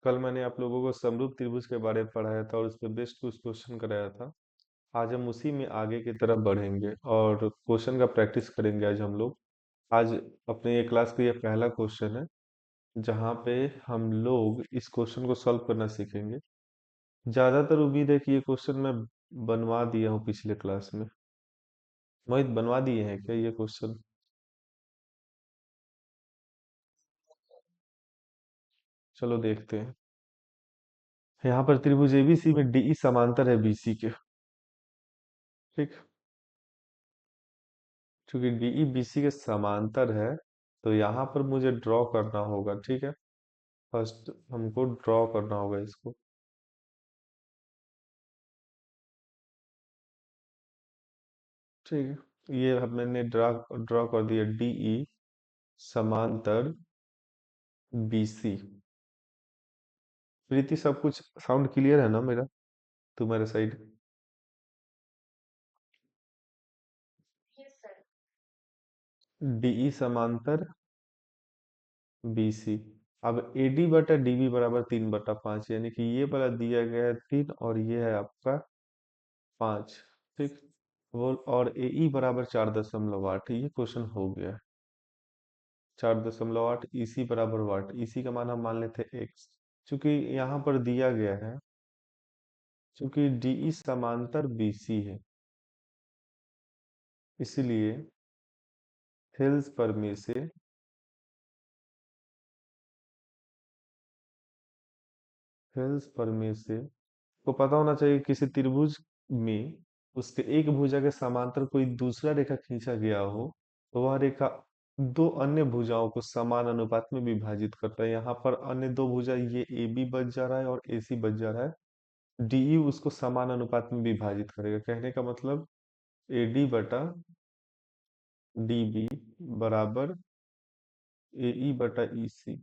कल मैंने आप लोगों को समरूप त्रिभुज के बारे में पढ़ाया था और उस पर बेस्ट कुछ क्वेश्चन कराया था। आज हम उसी में आगे की तरफ बढ़ेंगे और क्वेश्चन का प्रैक्टिस करेंगे आज हम लोग। आज अपने ये क्लास का ये पहला क्वेश्चन है जहाँ पे हम लोग इस क्वेश्चन को सॉल्व करना सीखेंगे। ज़्यादातर उम्मीद है कि ये क्वेश्चन मैं बनवा दिया हूँ पिछले क्लास में। मोहित, बनवा दिए हैं क्या ये क्वेश्चन? चलो देखते हैं। यहाँ पर त्रिभुज एबीसी में डीई समांतर है बीसी के। ठीक। चूंकि डीई बीसी के समांतर है तो यहाँ पर मुझे ड्रॉ करना होगा। ठीक है। फर्स्ट हमको ड्रॉ करना होगा इसको। ठीक है, ये मैंने ड्रॉ ड्रॉ कर दिया। डीई समांतर बीसी। प्रीति, सब कुछ साउंड क्लियर है ना मेरा तुम्हारे साइड? डीई समांतर बीसी। अब एडी बटा डीबी बराबर 3/5, यानी कि ये वाला दिया गया है 3 और ये है आपका 5। ठीक। वो और एई बराबर 4.8, ये क्वेश्चन हो गया। 4.8, इसी बराबर वाट, इसी का मान हम मान लेते हैं एक्स। चूंकि यहाँ पर दिया गया है, चूंकि डीई समांतर बीसी है, इसलिए हेल्स पर में से हेल्स पर में से को पता होना चाहिए किसी त्रिभुज में उसके एक भुजा के समांतर कोई दूसरा रेखा खींचा गया हो तो वह रेखा दो अन्य भुजाओं को समान अनुपात में विभाजित करता है। यहाँ पर अन्य दो भुजा ये ए बी बच जा रहा है और ए सी बच जा रहा है। डीई उसको समान अनुपात में विभाजित करेगा। कहने का मतलब एडी बटा डीबी बराबर एई बटा ईसी।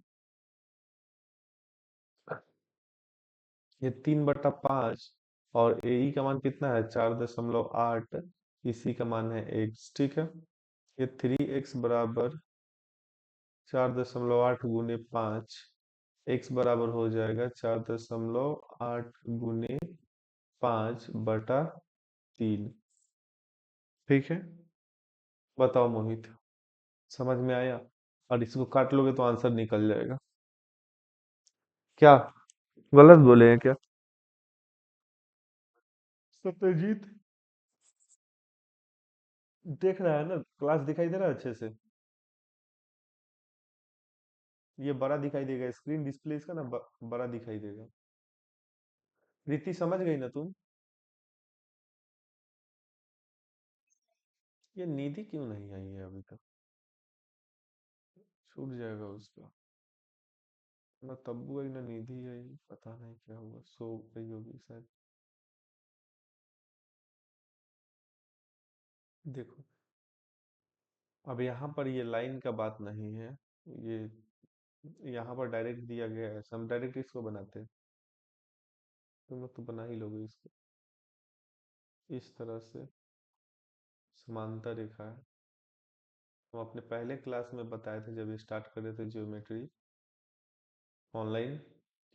ये 3/5 और एई का मान कितना है? 4.8। इसी का मान है एक्स। ठीक है। ये 3x बराबर 4.8 गुने 5। एक्स बराबर हो जाएगा 4.8 गुने 5/3। ठीक है। बताओ मोहित, समझ में आया? और इसको काट लोगे तो आंसर निकल जाएगा। क्या गलत बोले हैं क्या? सत्यजीत, देख रहा है ना? क्लास दिखाई दे रहा है अच्छे से? ये बड़ा दिखाई देगा, स्क्रीन डिस्प्ले इसका ना बड़ा दिखाई देगा। रीति, समझ गई ना तुम? ये निधि क्यों नहीं आई है अभी तक? छूट जाएगा उसका। ना तब्बू आई ना निधि आई, पता नहीं क्या हुआ, सो गई होगी शायद। देखो, अब यहाँ पर ये लाइन का बात नहीं है। ये यहाँ पर डायरेक्ट दिया गया है, हम डायरेक्ट इसको बनाते हैं। तुम लोग तो बना ही लोगे इसको। इस तरह से समांतर रेखा है। हम अपने पहले क्लास में बताए थे जब स्टार्ट कर रहे थे ज्योमेट्री ऑनलाइन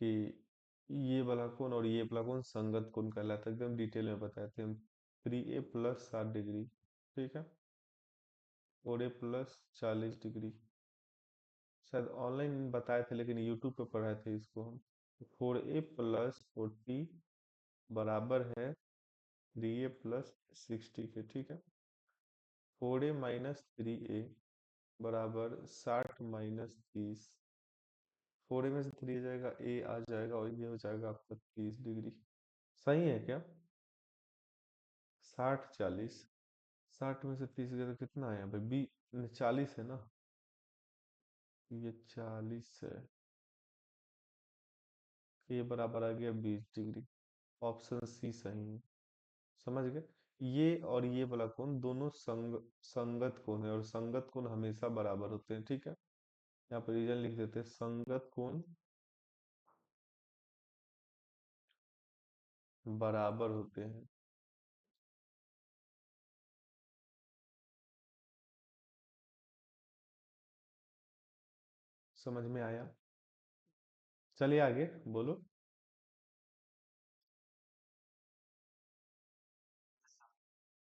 कि ये वाला कोण और ये वाला कोण संगत कोण कहलाता है। एकदम डिटेल में बताए थे हम। 3a + 60 degree. ठीक है। 4a + 40 degree. शायद ऑनलाइन बताए थे लेकिन यूट्यूब पे पढ़ाए थे इसको हम। 4a + 40 बराबर है 3a + 60 के। ठीक है। 4a - 3a बराबर 60 - 30। 4a में से 3 जाएगा, ए आ जाएगा और ये हो जाएगा आपका 30 डिग्री। सही है क्या? 60 40। 60 में से 30 गया तो कितना आया भाई? 40 है ना? ये 40 है। ये बराबर आ गया 20 डिग्री। ऑप्शन सी सही है। समझ गए? ये और ये वाला कोण दोनों संगत कोण है और संगत कोण हमेशा बराबर होते हैं। ठीक है। यहाँ पर रीजन लिख देते हैं, संगत कोण बराबर होते हैं। समझ में आया? चलिए आगे बोलो।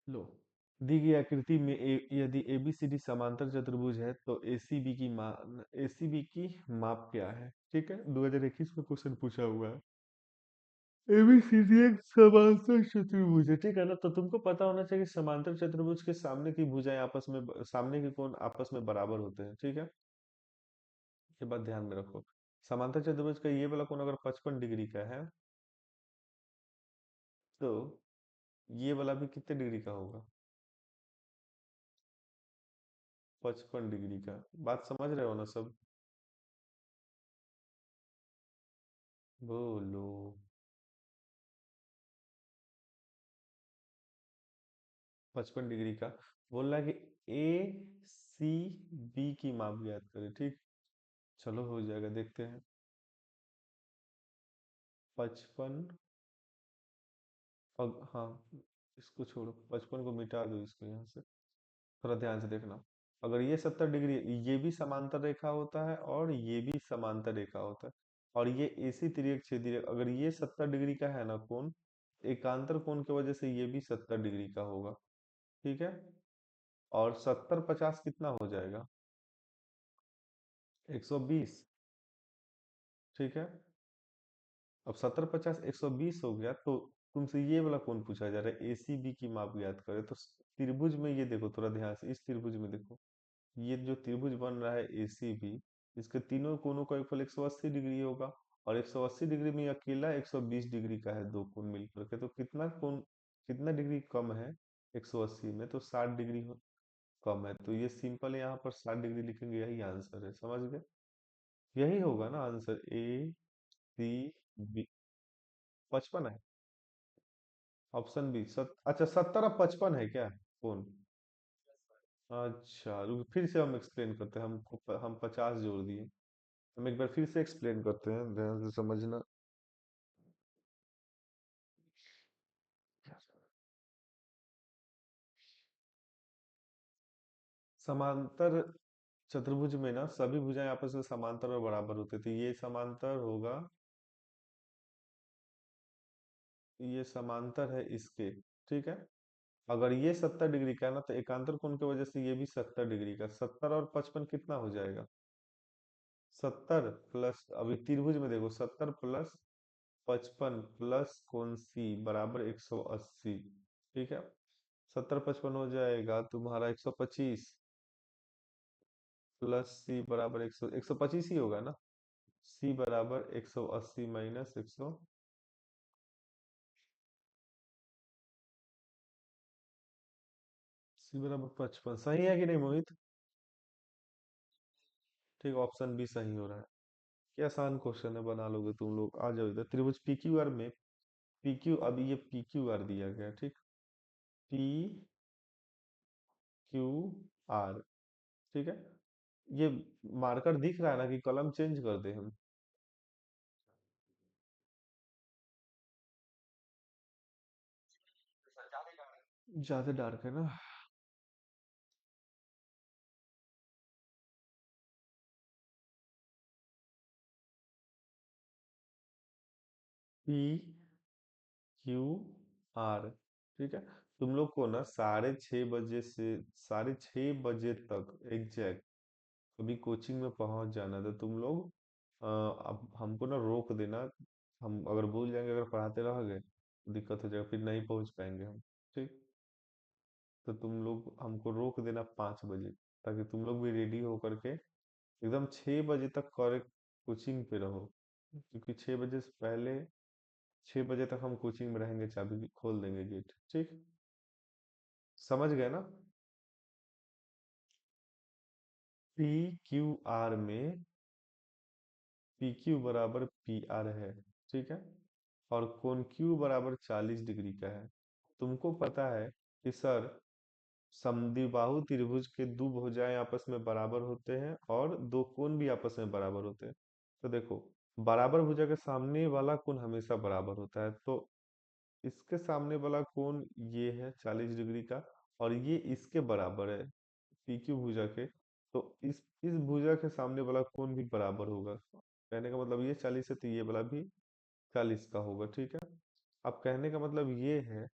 लो, दी गई आकृति में यदि एबीसीडी समांतर चतुर्भुज है तो एसीबी की माप क्या है? ठीक है, 2021 में क्वेश्चन पूछा हुआ है। एबीसीडी एक समांतर चतुर्भुज है, ठीक है ना? तो तुमको पता होना चाहिए कि समांतर चतुर्भुज के सामने की भुजाएं सामने के कोण आपस में बराबर होते हैं, ठीक है? ये बात ध्यान में रखो। समांतर चतुर्भुज का ये वाला कोण अगर 55 डिग्री का है, तो ये वाला भी कितने डिग्री का होगा? 55 डिग्री का। बात समझ रहे हो ना सब? बोलो। 55 डिग्री का। बोल रहा है कि ए सी बी की माप ज्ञात करें, ठीक। चलो हो जाएगा, देखते हैं। 55। अब हाँ, इसको छोड़ो, 55 को मिटा दो इसको यहाँ से। थोड़ा ध्यान से देखना। अगर ये 70 डिग्री, ये भी समांतर रेखा होता है और ये भी समांतर रेखा होता है, और ये एसी तिर्यक छेदी अगर ये 70 डिग्री का है ना कोण, एकांतर कोण की वजह से ये भी 70 डिग्री का होगा, ठीक है। और 70 50 कितना हो जाएगा? 120, ठीक है। अब 70 50 120 हो गया, तो तुमसे ये वाला कौन पूछा जा रहा है, एसीबी की माप ज्ञात करे। तो त्रिभुज में ये देखो थोड़ा ध्यान से, इस त्रिभुज में देखो, ये जो त्रिभुज बन रहा है एसीबी, इसके तीनों कोनों का योगफल 180 डिग्री होगा। और 180 डिग्री में अकेला 120 डिग्री का है, दो कोण मिलकर के। तो कितना कोण, कितना डिग्री कम है 180 में? तो 60 डिग्री कम है। तो ये सिंपल है, यहाँ पर 60 डिग्री लिखेंगे, यही आंसर है, समझ गए? यही होगा ना आंसर, ए सी बी। 55 है ऑप्शन बी। अच्छा, 70 और 55 है क्या? कौन? अच्छा रुक, फिर से हम एक्सप्लेन करते हैं। हम 50 जोड़ दिए। हम एक बार फिर से एक्सप्लेन करते हैं, ध्यान से समझना। समांतर चतुर्भुज में ना सभी भुजाएं आपस में समांतर और बराबर होते थे। ये समांतर होगा, ये समांतर है इसके, ठीक है। अगर ये 70 डिग्री का है ना, तो एकांतर कोण की वजह से ये भी 70 डिग्री का। 70 और 55 कितना हो जाएगा? 70 प्लस, अभी त्रिभुज में देखो, 70 प्लस 55 प्लस कोण सी बराबर 180, ठीक है। 70 55 हो जाएगा तुम्हारा 125, प्लस सी बराबर 125 ही होगा ना। सी बराबर 180 माइनस 100, सी बराबर 55। सही है कि नहीं मोहित? ठीक, ऑप्शन बी सही हो रहा है। क्या आसान क्वेश्चन है, बना लोगे तुम लोग। आ जाओ इधर, त्रिभुज पी क्यू आर में, पी क्यू, अभी ये पी क्यू आर दिया गया, ठीक। पी क्यू आर, ठीक है। ये मार्कर दिख रहा है ना, कि कलम चेंज कर दे हम? ज्यादा डार्क है ना? पी क्यू आर, ठीक है। तुम लोग को ना 6:30 बजे से 6:30 बजे तक एग्जैक्ट अभी कोचिंग में पहुंच जाना। तो तुम लोग अब हमको ना रोक देना। हम अगर भूल जाएंगे, अगर पढ़ाते रह गए तो दिक्कत हो जाएगा, फिर नहीं पहुंच पाएंगे हम, ठीक। तो तुम लोग हमको रोक देना 5 बजे, ताकि तुम लोग भी रेडी हो करके एकदम 6 बजे तक करेक्ट कोचिंग पे रहो। क्योंकि 6 बजे से पहले, 6 बजे तक हम कोचिंग में रहेंगे, चाबी खोल देंगे गेट, ठीक। समझ गए ना? पी क्यू आर में पी क्यू बराबर पी आर है, ठीक है। और कोण क्यू बराबर 40 डिग्री का है। तुमको पता है कि सर, समद्विबाहु त्रिभुज के दो भुजाएं आपस में बराबर होते हैं और दो कोण भी आपस में बराबर होते हैं। तो देखो, बराबर भुजा के सामने वाला कोण हमेशा बराबर होता है। तो इसके सामने वाला कोण ये है 40 डिग्री का, और ये इसके बराबर है, पी क्यू भुजा के। तो इस भुजा के सामने वाला कोण भी बराबर होगा। कहने का मतलब ये 40 है तो ये वाला भी 40 का होगा, ठीक है। अब कहने का मतलब ये है,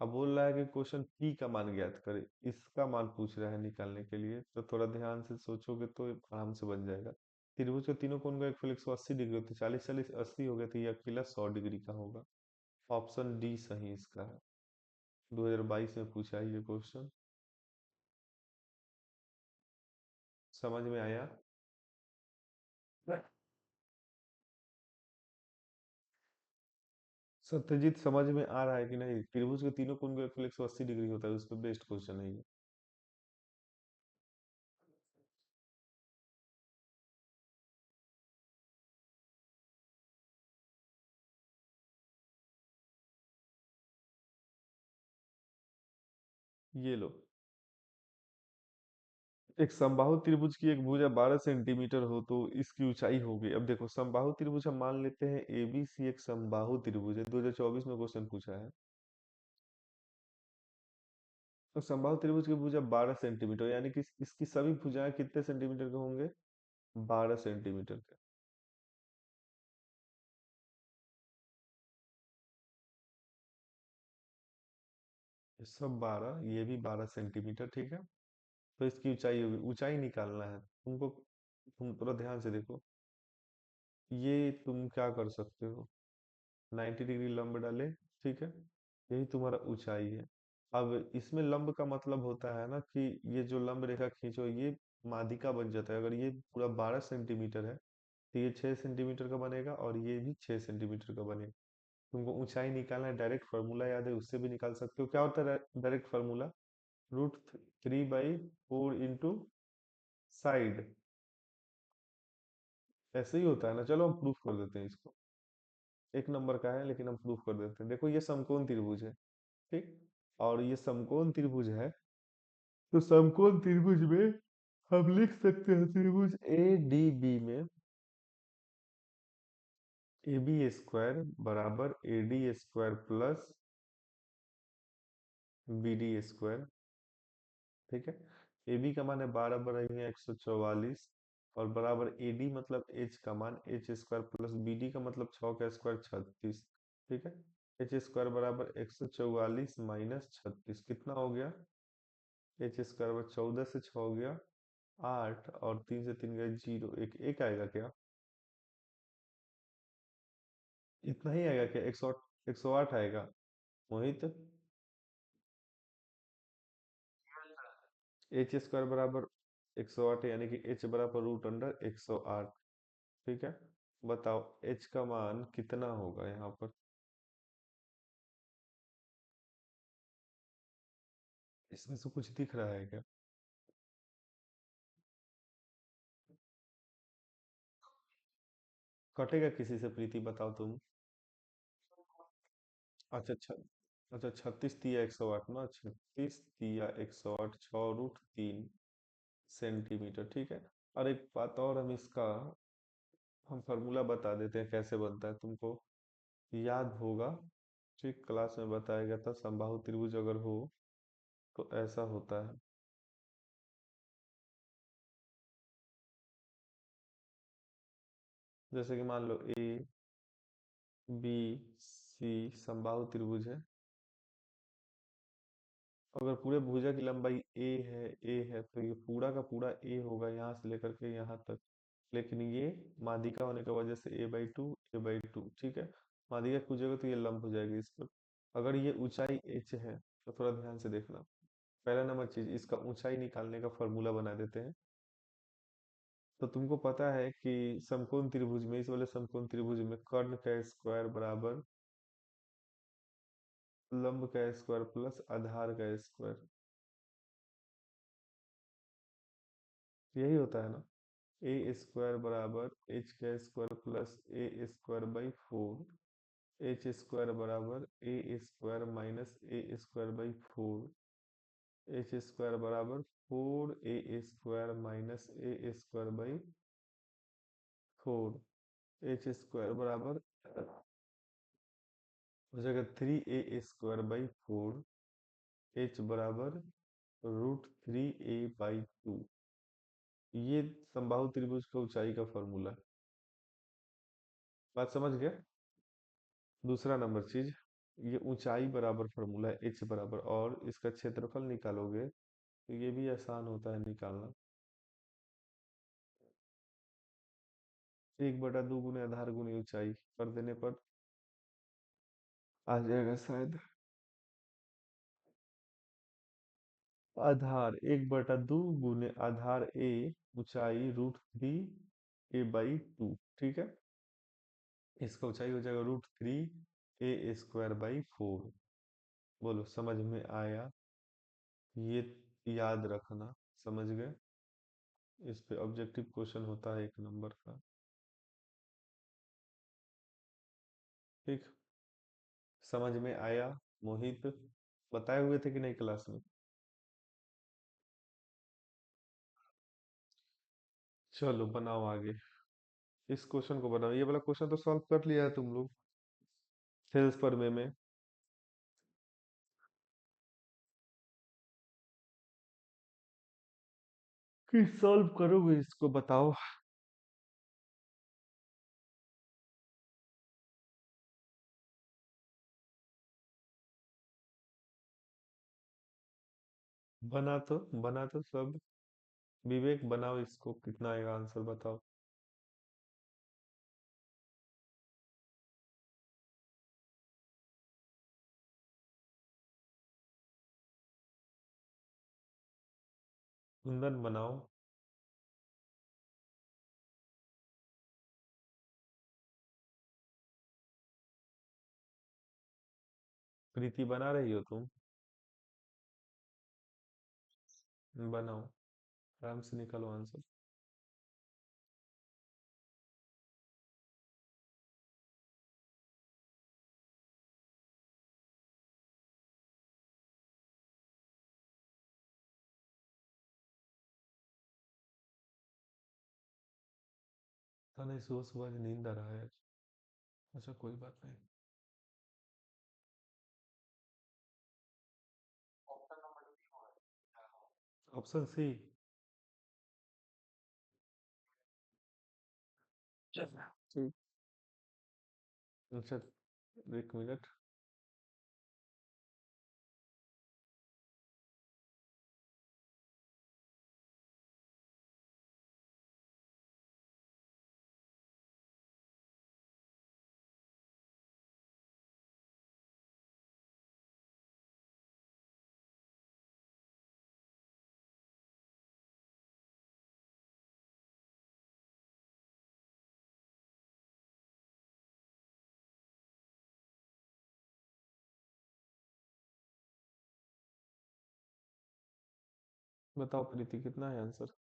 अब बोल रहा है कि क्वेश्चन पी का मान ज्ञात करे, इसका मान पूछ रहा है निकालने के लिए, तो थोड़ा ध्यान से सोचोगे तो आराम से बन जाएगा। त्रिभुज के तीनों कोण का एक 180 डिग्री होती है, 40 40 80 हो गया, तो ये अकेला 100 डिग्री का होगा। ऑप्शन डी सही इसका है। 2022 में पूछा है ये क्वेश्चन। समझ में आया? सत्यजीत, समझ में आ रहा है कि नहीं? त्रिभुज के तीनों कोण का एक 180 डिग्री होता है, उस पर बेस्ड क्वेश्चन है ये। ये लो, एक समबाहु त्रिभुज की एक भुजा 12 सेंटीमीटर हो तो इसकी ऊंचाई होगी। अब देखो, समबाहु त्रिभुज हम मान लेते हैं एबीसी एक समबाहु त्रिभुज है, 2024 में क्वेश्चन पूछा है। तो समबाहु त्रिभुज की भुजा 12 सेंटीमीटर, यानी कि इसकी सभी भुजाएं कितने सेंटीमीटर के होंगे? 12 सेंटीमीटर के। ये सब 12, ये भी 12 सेंटीमीटर, ठीक है। तो इसकी ऊंचाई होगी, ऊंचाई निकालना है तुमको। तुम थोड़ा ध्यान से देखो, ये तुम क्या कर सकते हो, 90 डिग्री लंब डाले, ठीक है। यही तुम्हारा ऊंचाई है। अब इसमें लंब का मतलब होता है ना कि ये जो लंब रेखा खींचो, ये माध्यिका बन जाता है। अगर ये पूरा 12 सेंटीमीटर है तो ये 6 सेंटीमीटर का बनेगा, और ये भी 6 सेंटीमीटर का बनेगा। तुमको ऊंचाई निकालना है, डायरेक्ट फार्मूला याद है, उससे भी निकाल सकते हो। क्या होता है डायरेक्ट फार्मूला? √3/4 into side. ऐसे ही होता है ना। चलो हम प्रूफ कर देते हैं इसको। एक नंबर का है लेकिन हम प्रूफ कर देते हैं। देखो, ये समकोण त्रिभुज है, ठीक। और ये समकोण त्रिभुज है, तो समकोण त्रिभुज में हम लिख सकते हैं त्रिभुज ए डी बी में ए बी स्क्वायर बराबर A D square plus B D square, ठीक है। ए बी का मान है 12 = 144, और बराबर ए डी मतलब एच का मान H square plus B D का मतलब 6 का स्क्वायर 36, ठीक है। एच स्क्वायर बराबर 144 माइनस 36 कितना हो गया? एच स्क्वायर बराबर 14 से 6 हो गया 8, और 3 से 3 गए 0, एक आएगा क्या? इतना ही आएगा क्या? 108, 108 आएगा मोहित। एच स्क्वायर बराबर 108, यानी कि एच बराबर √अंडर 108, ठीक है। बताओ एच का मान कितना होगा यहाँ पर? इसमें से कुछ दिख रहा है क्या? कटेगा किसी से प्रीति, बताओ तुम। अच्छा अच्छा। अच्छा, 36 × 108 ना, 36 × 108, 6√3 सेंटीमीटर, ठीक है। और एक बात और, हम इसका हम फार्मूला बता देते हैं कैसे बनता है, तुमको याद होगा। ठीक, क्लास में बताया गया था, समबाहु त्रिभुज अगर हो तो ऐसा होता है। जैसे कि मान लो ए बी सी समबाहु त्रिभुज है। अगर पूरे भुजा की लंबाई ए है तो ये पूरा का पूरा ए होगा, यहाँ से लेकर के यहाँ तक। लेकिन ये माध्यिका होने की वजह से a/2 ठीक है। माध्यिका कूदेगा तो ये लंब हो जाएगी इस पर। अगर ये ऊंचाई h है तो थोड़ा ध्यान से देखना। पहला नंबर चीज, इसका ऊंचाई निकालने का फॉर्मूला बना देते हैं। तो तुमको पता है कि समकोण त्रिभुज में, इस वाले समकोण त्रिभुज में कर्ण का स्क्वायर बराबर लंब का स्क्वायर प्लस आधार का स्क्वायर, यही होता है ना। ए स्क्वायर बराबर एच का square plus A square by 4, H square बराबर A square minus A square by 4, H square बराबर 4 a² minus A square by 4, H square बराबर हो जाएगा 3 a² बाई 4, एच बराबर √3a/2। ये समबाहु त्रिभुज का ऊंचाई का फॉर्मूला है। बात समझ गए? दूसरा नंबर चीज, ये ऊंचाई बराबर फॉर्मूला है, एच बराबर, और इसका क्षेत्रफल निकालोगे तो ये भी आसान होता है निकालना। 1/2 गुने आधार गुने ऊंचाई कर देने पर आ जाएगा शायद। आधार 1/2 गुने आधार ए, ऊंचाई √3 a/2, ठीक है। इसका ऊंचाई हो जाएगा √3 a² / 4। बोलो समझ में आया? ये याद रखना, समझ गए? इस पे ऑब्जेक्टिव क्वेश्चन होता है 1 नंबर का। ठीक, समझ में आया? मोहित, बताए हुए थे कि नहीं क्लास में? चलो बनाओ आगे। इस क्वेश्चन को बनाओ, ये वाला क्वेश्चन तो सॉल्व कर लिया है तुम लोग सेल्स पर में। कि सॉल्व करोगे इसको बताओ। बना तो सब। विवेक बनाओ इसको, कितना आएगा आंसर बताओ। कुंदन बनाओ। प्रीति बना रही हो तुम? बनाओ, आराम से निकालो आंसर। पता नहीं, सुबह सुबह नींद आ रहा है आज। अच्छा कोई बात नहीं। Option C. ठीक। अच्छा, 1 मिनट। बताओ प्रीति, कितना है आंसर?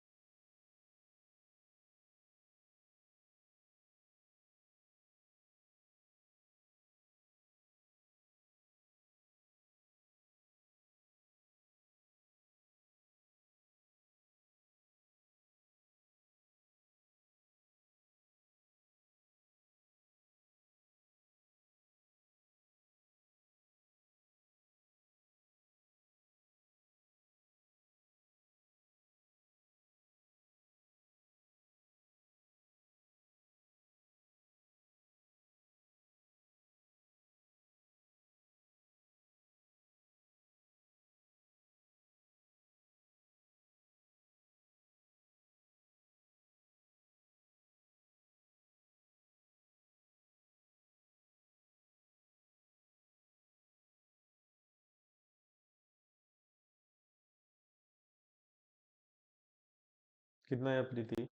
कितना है प्रीति?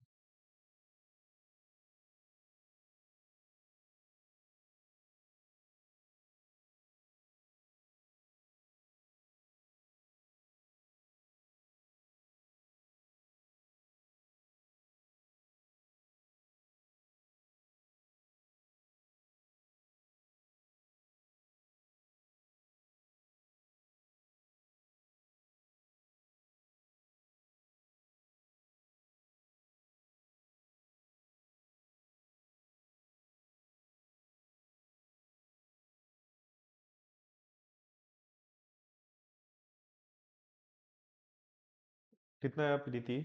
कितना है प्रीति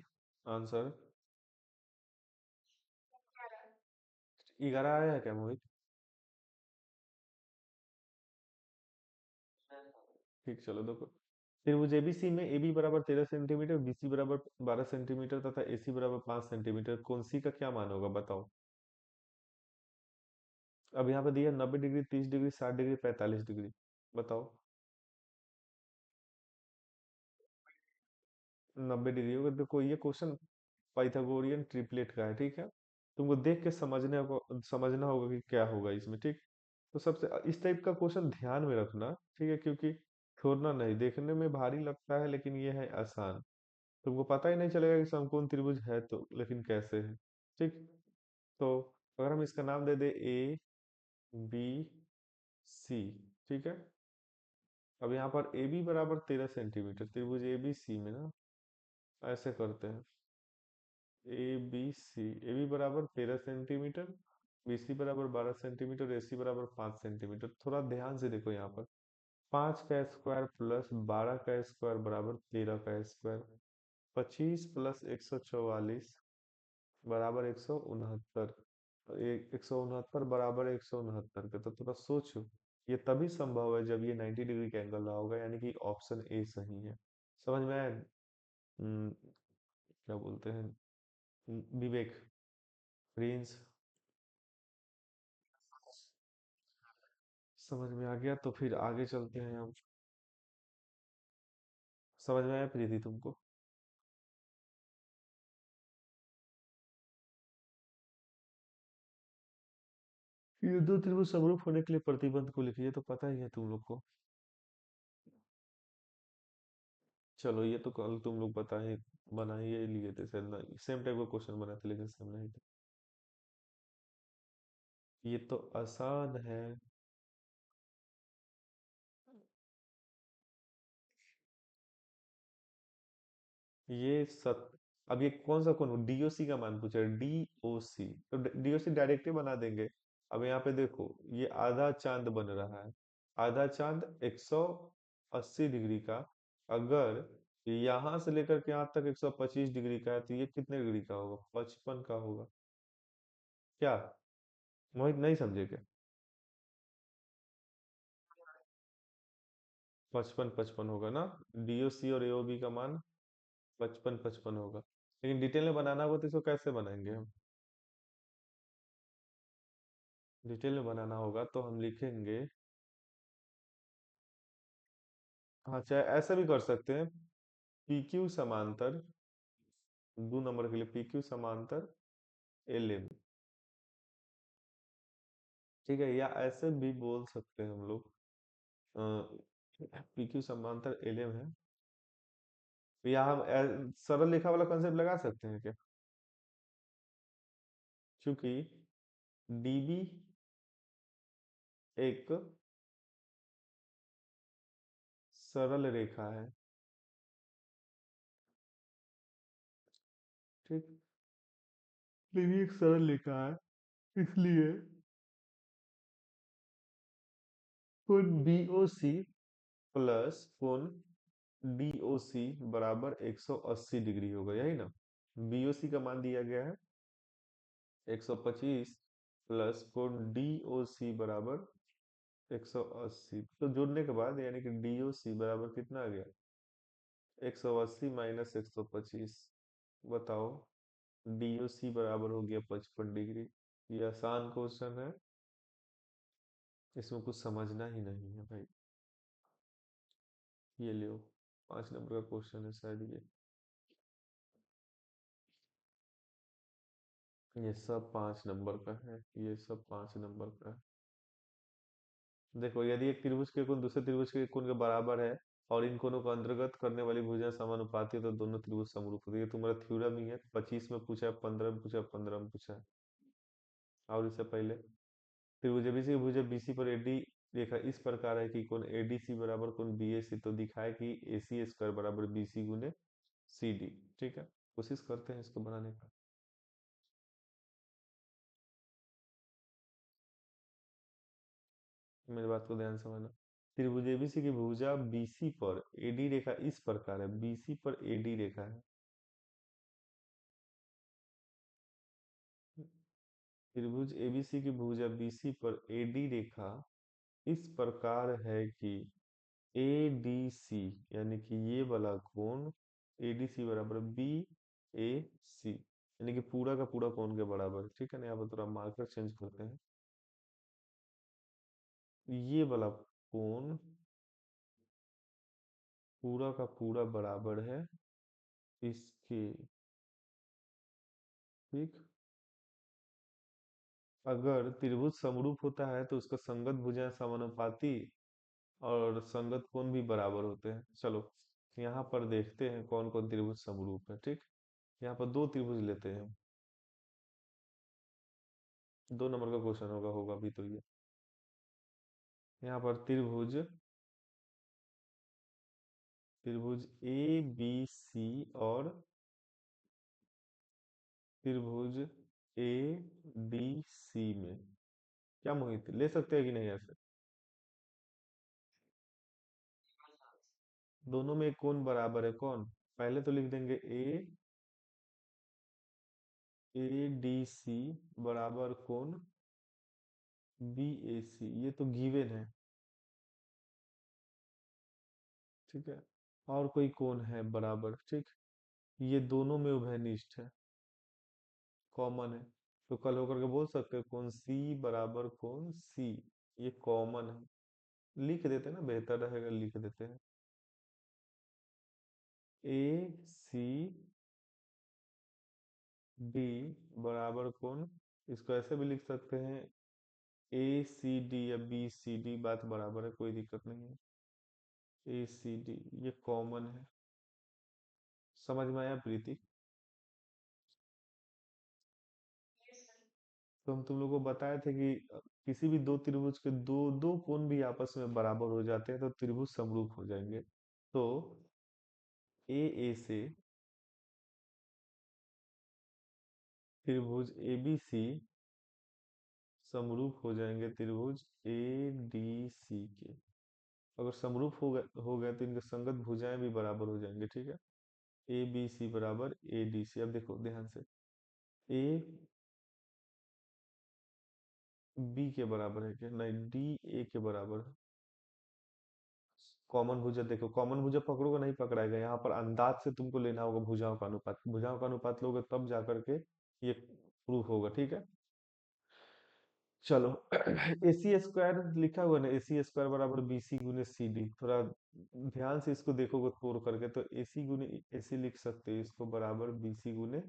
आंसर? 11 आया है क्या मोहित? ठीक, चलो देखो। त्रिभुज एबीसी में AB बराबर 13 सेंटीमीटर, BC बराबर 12 सेंटीमीटर तथा AC बराबर 5 सेंटीमीटर, कौन सी का क्या मान होगा बताओ। अब यहाँ पे दिया 90 डिग्री, 30 डिग्री, 60 डिग्री, 45 डिग्री। बताओ। 90 डिग्री होगा। देखो ये क्वेश्चन पाइथागोरियन ट्रिपलेट का है, ठीक है। तुमको देख के समझना होगा कि क्या होगा इसमें, ठीक। तो सबसे इस टाइप का क्वेश्चन ध्यान में रखना, ठीक है, क्योंकि छोड़ना नहीं। देखने में भारी लगता है लेकिन ये है आसान। तुमको पता ही नहीं चलेगा कि समकोण त्रिभुज है तो, लेकिन कैसे है, ठीक। तो अगर हम इसका नाम दे दे ABC, ठीक है। अब यहाँ पर AB बराबर 13 सेंटीमीटर, त्रिभुज ABC में ना ऐसे करते हैं। ए बी बराबर 13 सेंटीमीटर, BC बराबर 12 सेंटीमीटर, AC बराबर 5 सेंटीमीटर। थोड़ा ध्यान से देखो यहाँ पर। 5 का स्क्वायर प्लस 12 का स्क्वायर बराबर 13 का स्क्वायर। 25 + 144 बराबर 169। 169 बराबर 169 के, तो थोड़ा सोचो। ये तभी संभव है जब ये 90 डिग्री का एंगल रहा होगा, यानी कि ऑप्शन ए सही है। समझ में आया? क्या बोलते हैं, विवेक, प्रिंस। समझ में आ गया तो फिर आगे चलते हैं हम। समझ में आया प्रीति तुमको? ये दो त्रिभुज समरूप होने के लिए प्रतिबंध को लिखिए, तो पता ही है तुम लोग को। चलो ये तो कल तुम लोग बता ही बना ही लिए थे, सेम टाइप का क्वेश्चन बना थे लेकिन सेम नहीं थे। ये तो आसान है। ये सत अब ये कौन सा कोण, DOC का मान पूछा है, DOC। तो DOC डायरेक्ट ही बना देंगे। अब यहाँ पे देखो, ये आधा चांद बन रहा है। आधा चांद 180 डिग्री का। अगर यहाँ से लेकर के यहाँ तक 125 डिग्री का है, तो ये कितने डिग्री का होगा? 55 का होगा। क्या मोहित नहीं समझे क्या? 55 55 होगा ना। DOC और AOB का मान 55 55 होगा। लेकिन डिटेल में बनाना होगा तो इसको कैसे बनाएंगे हम? डिटेल में बनाना होगा तो हम लिखेंगे। हाँ, चाहे ऐसा भी कर सकते हैं। PQ समांतर, 2 नंबर के लिए PQ समांतर LM। ठीक है, या ऐसे भी बोल सकते हैं हम लोग। PQ समांतर LM है। या हम सरल रेखा वाला कंसेप्ट लगा सकते हैं क्या? क्योंकि DB एक सरल रेखा है, ठीक। DB एक सरल रेखा है, इसलिए कोण BOC प्लस कोण DOC बराबर 180 डिग्री होगा, यही ना। BOC का मान दिया गया है 125, प्लस कोण DOC बराबर 180। तो जोड़ने के बाद यानी कि DOC बराबर कितना आ गया? 180 माइनस 125। बताओ। DOC बराबर हो गया 55 डिग्री। ये आसान क्वेश्चन है, इसमें कुछ समझना ही नहीं है भाई। ये लो, 5 नंबर का क्वेश्चन है शायद ये। ये सब 5 नंबर का है, ये सब 5 नंबर का है। देखो, यदि एक त्रिभुज के कोण दूसरे त्रिभुज के कोण के बराबर है और इन कोणों को अंतर्गत करने वाली भुजा समानुपाती है, तो दोनों त्रिभुज समरूप होते हैं। ये तुम्हारा थ्योरम ही है। 25 में पूछा है, 15 में पूछा है, 15 में पूछा है। और इससे पहले त्रिभुज ABC की भुजा BC पर AD रेखा इस प्रकार है कि कोण ADC बराबर कोण BAC, तो दिखाए कि AC स्क्वायर बराबर BC गुने CD। ठीक है, कोशिश करते हैं इसको बनाने का। मेरी बात को ध्यान से समझना। त्रिभुज ABC की भुजा BC पर AD रेखा इस प्रकार है, BC पर AD रेखा है। त्रिभुज एबीसी की भुजा बीसी पर एडी रेखा इस प्रकार है कि एडीसी, यानी कि ये वाला कोण एडीसी बराबर बी ए सी, यानी कि पूरा का पूरा कोण के बराबर है। ठीक है ना, यहाँ पर थोड़ा मार्कर चेंज करते हैं। ये वाला कोण पूरा का पूरा बराबर है इसके। ठीक। अगर त्रिभुज समरूप होता है तो उसका संगत भुजाएं समानुपाती और संगत कोण भी बराबर होते हैं। चलो यहाँ पर देखते हैं कौन कौन त्रिभुज समरूप है। ठीक। यहाँ पर दो त्रिभुज लेते हैं। 2 नंबर का क्वेश्चन होगा अभी तो ये। यहाँ पर त्रिभुज त्रिभुज ए बी सी और त्रिभुज ए डी सी में क्या मोहित ले सकते हैं कि नहीं ऐसे? दोनों में कौन बराबर है कौन? पहले तो लिख देंगे ए डी सी बराबर कौन बी ए सी, ये तो गिवन है। ठीक है। और कोई कौन है बराबर? ठीक। ये दोनों में उभयनिष्ठ है, कॉमन है। तो कल होकर के बोल सकते हैं कौन सी बराबर कौन सी, ये कॉमन है। लिख देते हैं ना, बेहतर रहेगा, लिख देते हैं ए सी डी बराबर कौन, इसको ऐसे भी लिख सकते हैं ए सी डी या बी सी डी, बात बराबर है, कोई दिक्कत नहीं है। ए सी डी ये कॉमन है। समझ में आया प्रीति? तो हम तुम लोगों को बताए थे कि किसी भी दो त्रिभुज के दो दो कोण भी आपस में बराबर हो जाते हैं तो त्रिभुज समरूप हो जाएंगे। तो ए से त्रिभुज ए बी सी समरूप हो जाएंगे त्रिभुज ए डी सी के। अगर समरूप हो गए तो इनके संगत भुजाएं भी बराबर हो जाएंगे। ठीक है। ए बी सी बराबर ए डी सी। अब देखो ध्यान से, ए बी के बराबर है क्या? नहीं, डी ए के बराबर है। कॉमन भुजा देखो, कॉमन भुजा पकड़ोगे नहीं पकड़ाएगा, यहाँ पर अंदाज से तुमको लेना होगा भुजाओं का अनुपात। भुजाओं का अनुपात लोगे तब जा करके ये प्रूफ होगा। ठीक है। चलो ए सी स्क्वायर लिखा हुआ है ना, ए सी स्क्वायर बराबर बी सी गुने सी डी। थोड़ा ध्यान से इसको देखोगे तोड़ करके तो ए सी गुने ए सी लिख सकते हो, इसको बराबर बी सी गुने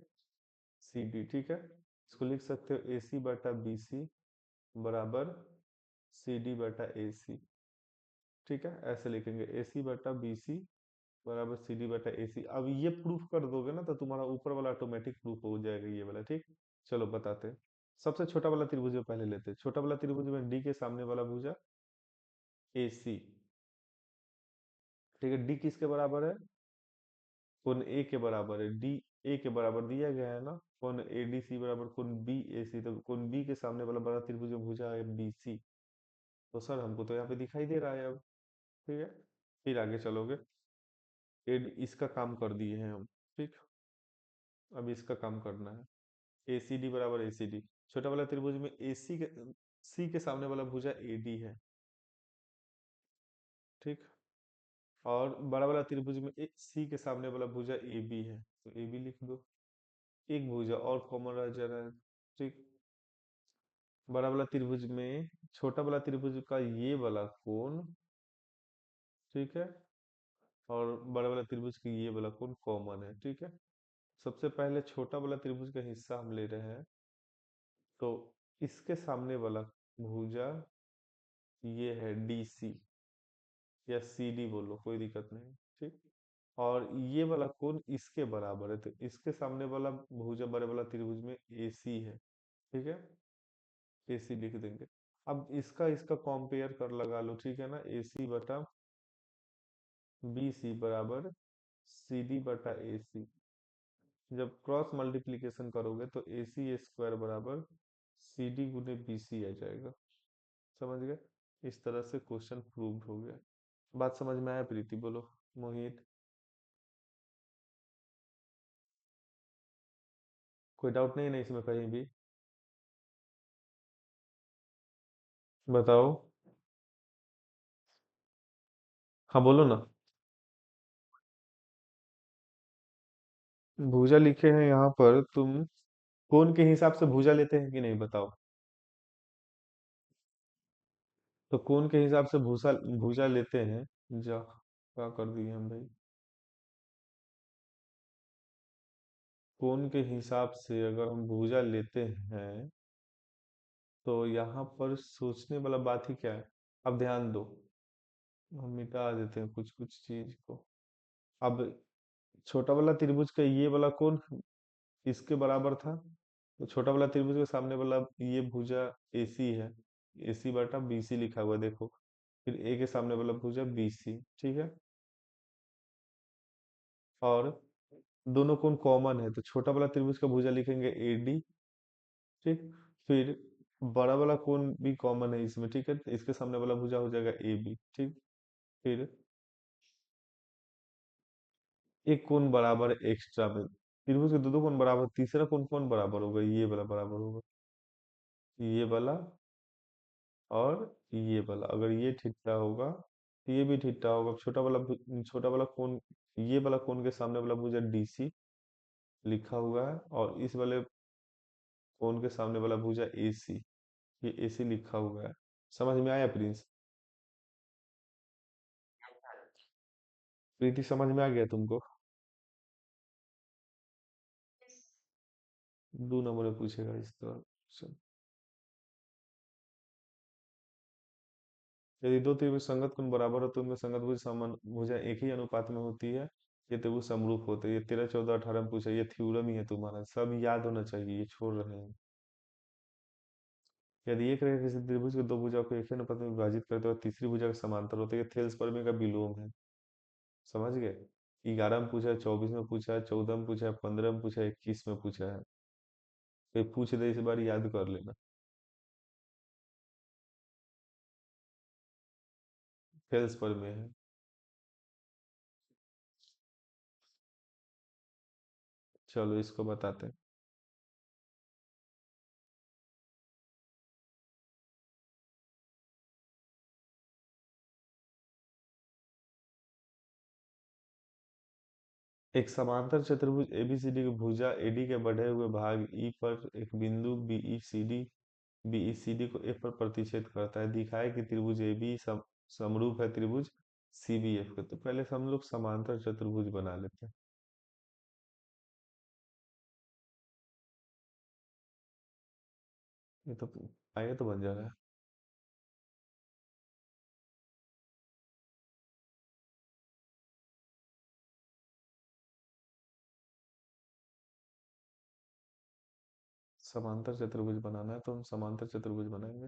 सी डी। ठीक है। इसको लिख सकते हो ए सी बटा बी सी बराबर सी डी बटा ए सी। ठीक है, ऐसे लिखेंगे ए सी बटा बी सी बराबर सी डी बटा ए सी। अब ये प्रूफ कर दोगे ना तो तुम्हारा ऊपर वाला ऑटोमेटिक प्रूफ हो जाएगा, ये वाला। ठीक। चलो बताते हैं। सबसे छोटा वाला त्रिभुज में पहले लेते हैं। छोटा वाला त्रिभुज में डी के सामने वाला भुजा ए सी। ठीक है, डी किसके बराबर है? कोण ए के बराबर है। डी ए के बराबर दिया गया है ना, कोण ए डी सी बराबर कोण बी ए सी। तो कोण बी के सामने वाला बड़ा त्रिभुज में भुजा है बी सी। तो सर हमको तो यहाँ पे दिखाई दे रहा है अब। ठीक है। फिर आगे चलोगे, इसका काम कर दिए हैं हम। ठीक। अब इसका काम करना है। ए सी डी बराबर ए सी डी। छोटा वाला त्रिभुज में ए सी के सी के सामने वाला भुजा ए डी है। ठीक। और बड़ा वाला त्रिभुज में सी के सामने वाला भुजा ए बी है, तो ए बी लिख दो। एक भुजा और कॉमन रह जा रहा है। ठीक। बड़ा वाला त्रिभुज में छोटा वाला त्रिभुज का ये वाला कोण, ठीक है, और बड़ा वाला त्रिभुज की ये वाला कोण कॉमन है। ठीक है। सबसे पहले छोटा वाला त्रिभुज का हिस्सा हम ले रहे हैं, तो इसके सामने वाला भुजा ये है डी सी या सी डी बोलो, कोई दिक्कत नहीं। ठीक। और ये वाला कोण इसके बराबर है, तो इसके सामने वाला भुजा बड़े वाला त्रिभुज में ए सी है। ठीक है। ए सी लिख देंगे। अब इसका इसका कंपेयर कर लगा लो। ठीक है ना, ए सी बटा बी सी बराबर सी डी बटा ए सी। जब क्रॉस मल्टीप्लीकेशन करोगे तो ए सी स्क्वायर बराबर सी डी गुने बी सी आ जाएगा। समझ गए? इस तरह से क्वेश्चन प्रूव्ड हो गया। बात समझ में आया प्रीति? बोलो मोहित। कोई डाउट नहीं है ना इसमें कहीं भी? बताओ। हाँ बोलो ना। भूजा लिखे हैं यहाँ पर, तुम कोण के हिसाब से भूजा लेते हैं कि नहीं बताओ। तो कोण के हिसाब से भूसा भूजा लेते हैं। जा, क्या कर दिए हम भाई। कोण के हिसाब से अगर हम भूजा लेते हैं, तो यहाँ पर सोचने वाला बात ही क्या है। अब ध्यान दो, हम मिटा देते हैं कुछ कुछ चीज को। अब छोटा वाला त्रिभुज का ये वाला कोण इसके बराबर था, तो छोटा वाला त्रिभुज के सामने वाला ये भुजा एसी है। एसी बटा बीसी लिखा हुआ है, देखो। फिर ए के सामने वाला भुजा बीसी, ठीक है। और दोनों कोण कॉमन है, तो छोटा वाला त्रिभुज का भुजा लिखेंगे एडी, ठीक। फिर बड़ा वाला कोण भी कॉमन है इसमें, ठीक है, तो इसके सामने वाला भुजा हो जाएगा ए बी, ठीक। फिर एक कोण बराबर एक्स्ट्रा में, त्रिभुज के दो दो कोण बराबर, तीसरा कोण कौन बराबर होगा, ये वाला बराबर होगा। ये वाला और ये वाला, अगर ये थीटा होगा तो ये भी थीटा होगा। छोटा वाला कोण, ये वाला कोण के सामने वाला भुजा डीसी लिखा हुआ है, और इस वाले कोण के सामने वाला भुजा एसी, ये एसी लिखा हुआ है। समझ में आया प्रिंस? प्रीति, समझ में आ गया तुमको? 2 नंबर में पूछेगा इस तरह से। यदि दो त्रिभुज संगत कोण बराबर हो तो उनमें संगत भुज समान भुजा एक ही अनुपात में होती है। ये त्रिभुज समरूप होते हैं। ये 13, 14, 18 में पूछा, ये थ्योरम ही है तुम्हारा, सब याद होना चाहिए, ये छोड़ रहे हैं। यदि एक रेखा किसी त्रिभुज के दो भुजाओं को एक ही अनुपात में विभाजित करते हो, तीसरी भुजा के समांतर होते हैं, ये थेल्स प्रमेय का विलोम है। समझ गए? 11 में पूछा है, 24 में पूछा है, 14 में पूछा है, 15 में पूछा है, 21 में पूछा है। कोई पूछ दे इस बार याद कर लेना। थेल्स प्रमेय है। चलो इसको बताते हैं। एक समांतर चतुर्भुज एबीसीडी की भुजा एडी के बढ़े हुए भाग ई पर एक बिंदु बीईसीडी को एफ पर प्रतिच्छेद करता है। दिखाए कि त्रिभुज एबी समरूप है त्रिभुज सीबीएफ के। तो पहले से हम लोग समांतर चतुर्भुज बना लेते हैं। ये तो आगे तो बन जा रहा है। समांतर चतुर्भुज बनाना है तो हम समांतर चतुर्भुज बनाएंगे।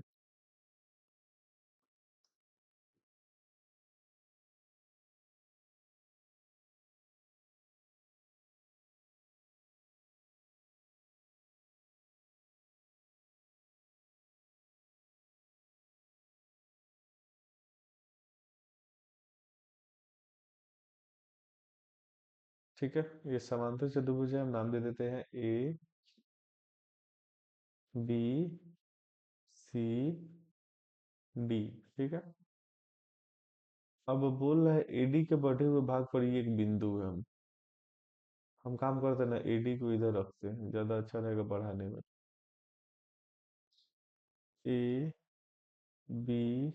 ठीक है, ये समांतर चतुर्भुज है, हम नाम दे देते हैं ए बी सी डी, ठीक है। अब बोल रहा है एडी के बढ़े हुए भाग पर ये एक बिंदु है। हम काम करते हैं ना, एडी को इधर रखते हैं, ज्यादा अच्छा रहेगा बढ़ाने में। A B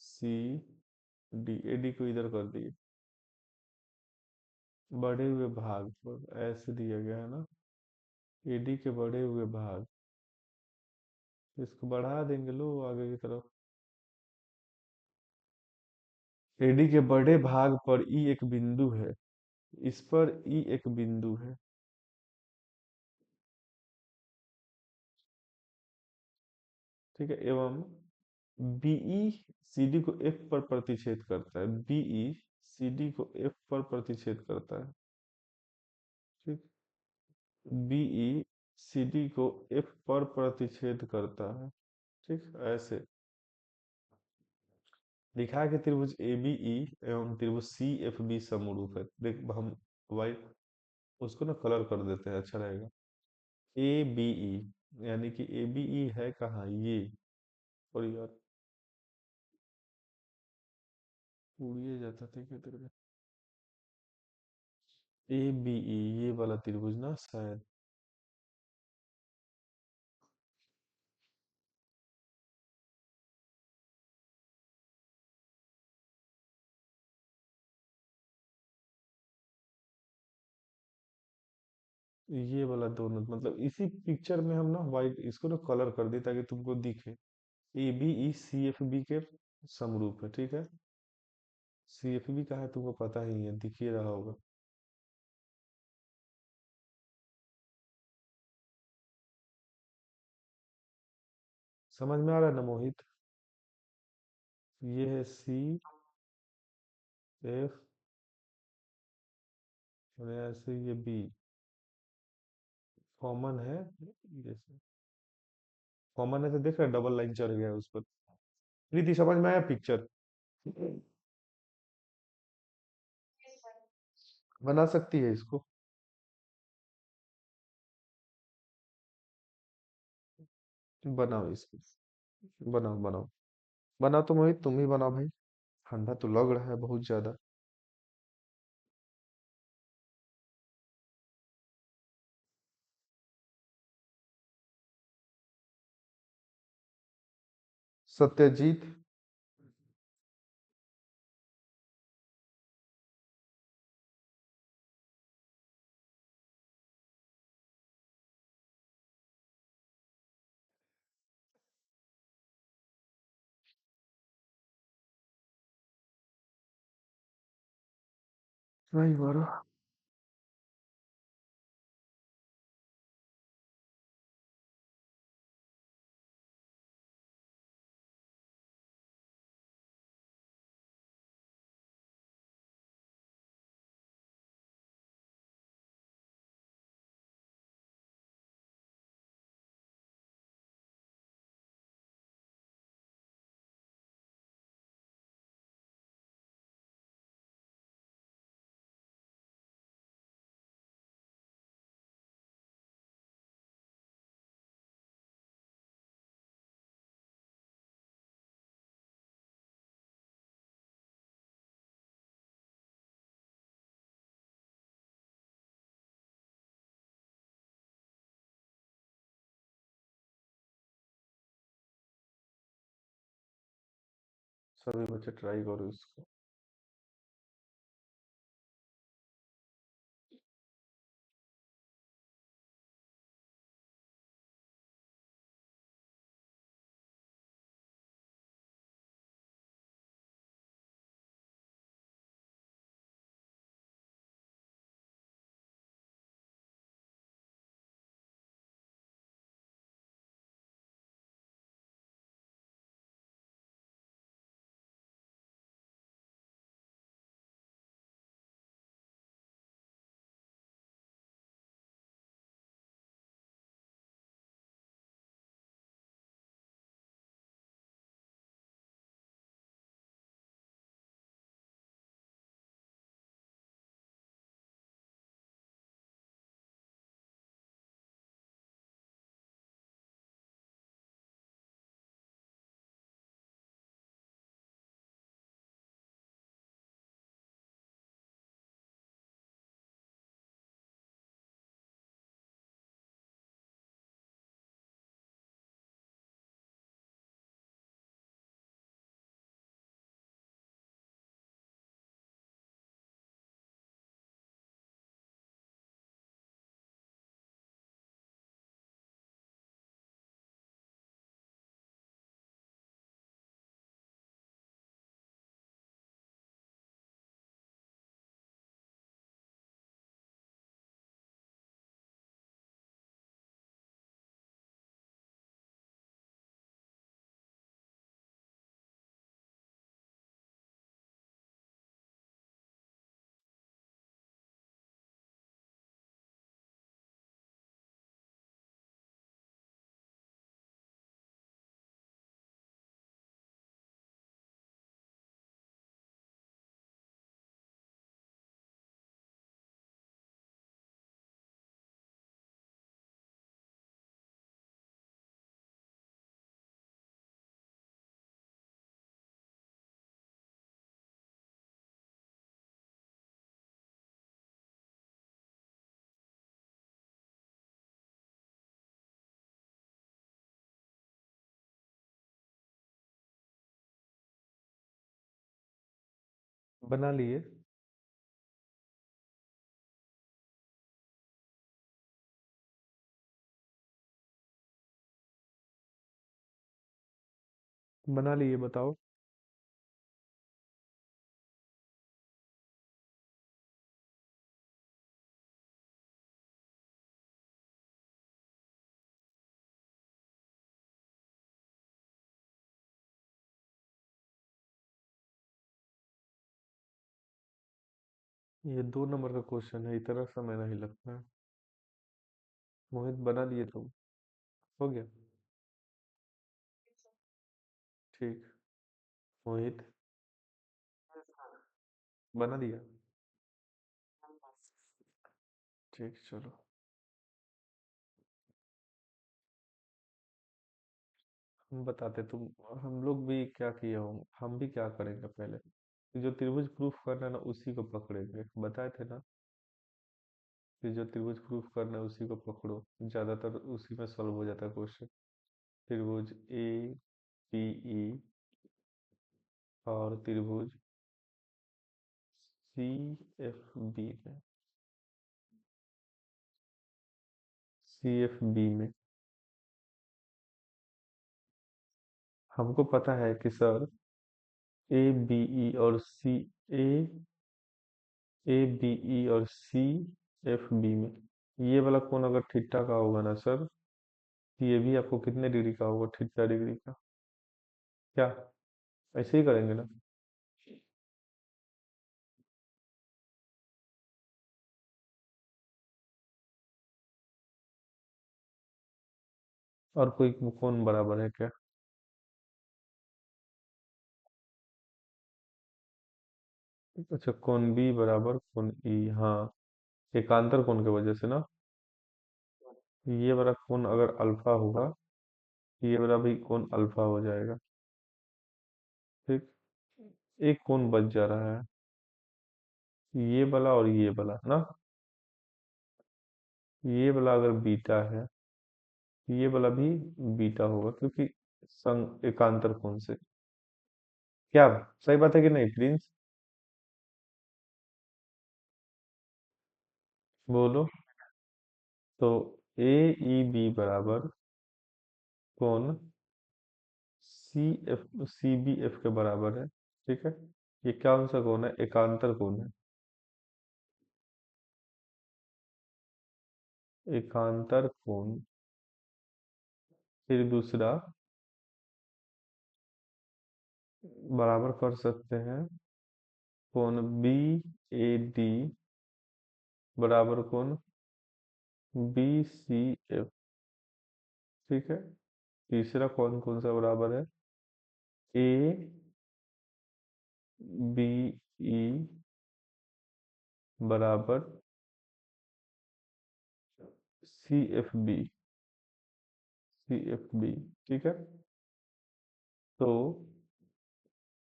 C D, AD को इधर कर दिए। बढ़े हुए भाग पर ऐसे दिया गया है ना, एडी के बढ़े हुए भाग, इसको बढ़ा देंगे लो आगे की तरफ। एडी के बड़े भाग पर ई एक बिंदु है, इस पर ई एक बिंदु है, ठीक है। एवं बीई सीडी को एफ पर प्रतिच्छेद करता है। बीई सीडी को एफ पर प्रतिच्छेद करता है, ठीक। बीई सीडी को एफ पर प्रतिच्छेद करता है, ठीक। ऐसे लिखा है कि त्रिभुज ए बी ई एवं त्रिभुज सी एफ बी समरूप है। देख हम वाइट उसको ना कलर कर देते हैं, अच्छा रहेगा। ए बी ई, यानी कि ए बी ई है कहाँ, ये और यार उड़िए जाता था क्या तेरे ए बी ई ये वाला त्रिभुज ना शायद। ये वाला दोनों मतलब इसी पिक्चर में हम ना व्हाइट इसको ना कलर कर दी ताकि तुमको दिखे। A B E C F B के समरूप है, ठीक है। सी एफ बी का है तुमको पता ही है, दिख ही रहा होगा। समझ में आ रहा है ना मोहित? ये है सी एफ और ऐसे ये बी कॉमन है। जैसे कॉमन है तो देख रहा डबल लाइन चढ़ गया है उस पर। प्रीति समझ में आया पिक्चर? बना सकती है इसको। बनाओ इसको। बनाओ बनाओ। बनाओ तो मोहित तुम ही बनाओ भाई। ठंडा तो लग रहा है बहुत ज्यादा। सत्यजीत। ट्राई मारो। सभी बच्चे ट्राई करो इसको। बना लिए। बना लिए, बताओ। ये 2 नंबर का क्वेश्चन है, इतना समय नहीं लगता है। मोहित बना लिए तुम? हो गया। ठीक। मोहित, बना दिया। ठीक, चलो। हम बताते तुम। हम लोग भी क्या किए होंगे, हम भी क्या करेंगे पहले। जो त्रिभुज प्रूफ करना है ना, उसी को पकड़ेंगे, बताए थे ना। कि जो त्रिभुज प्रूफ करना है उसी को पकड़ो, ज्यादातर उसी में सॉल्व हो जाता है क्वेश्चन। त्रिभुज ए पी ई और त्रिभुज सी एफ बी में। सी एफ बी में हमको पता है कि सर, ए बी ई और सी, ए ए बी ई और सी एफ बी में ये वाला कोण अगर थीटा का होगा ना सर, ये भी आपको कितने डिग्री का होगा, थीटा डिग्री का। क्या ऐसे ही करेंगे ना? और कोई कोण बराबर है क्या? अच्छा, कोण बी बराबर कोण ई, हाँ। एकांतर कोण की वजह से ना। ये वाला कोण अगर अल्फा होगा, ये वाला भी कोण अल्फा हो जाएगा। ठीक। एक कोण बच जा रहा है, ये वाला और ये वाला ना। ये वाला अगर बीटा है, ये वाला भी बीटा होगा, क्योंकि संग एकांतर कोण से। क्या सही बात है कि नहीं प्रिंस? बोलो। तो ए ई बी बराबर कोण सी बी एफ के बराबर है। ठीक है। ये कौन सा कोण है? एकांतर कोण है। एकांतर कोण। फिर दूसरा बराबर कर सकते हैं कोण बी ए डी बराबर कोण बी सी एफ। ठीक है। तीसरा कौन कौन सा बराबर है? ए बी ई बराबर C F B. C F B. ठीक है। तो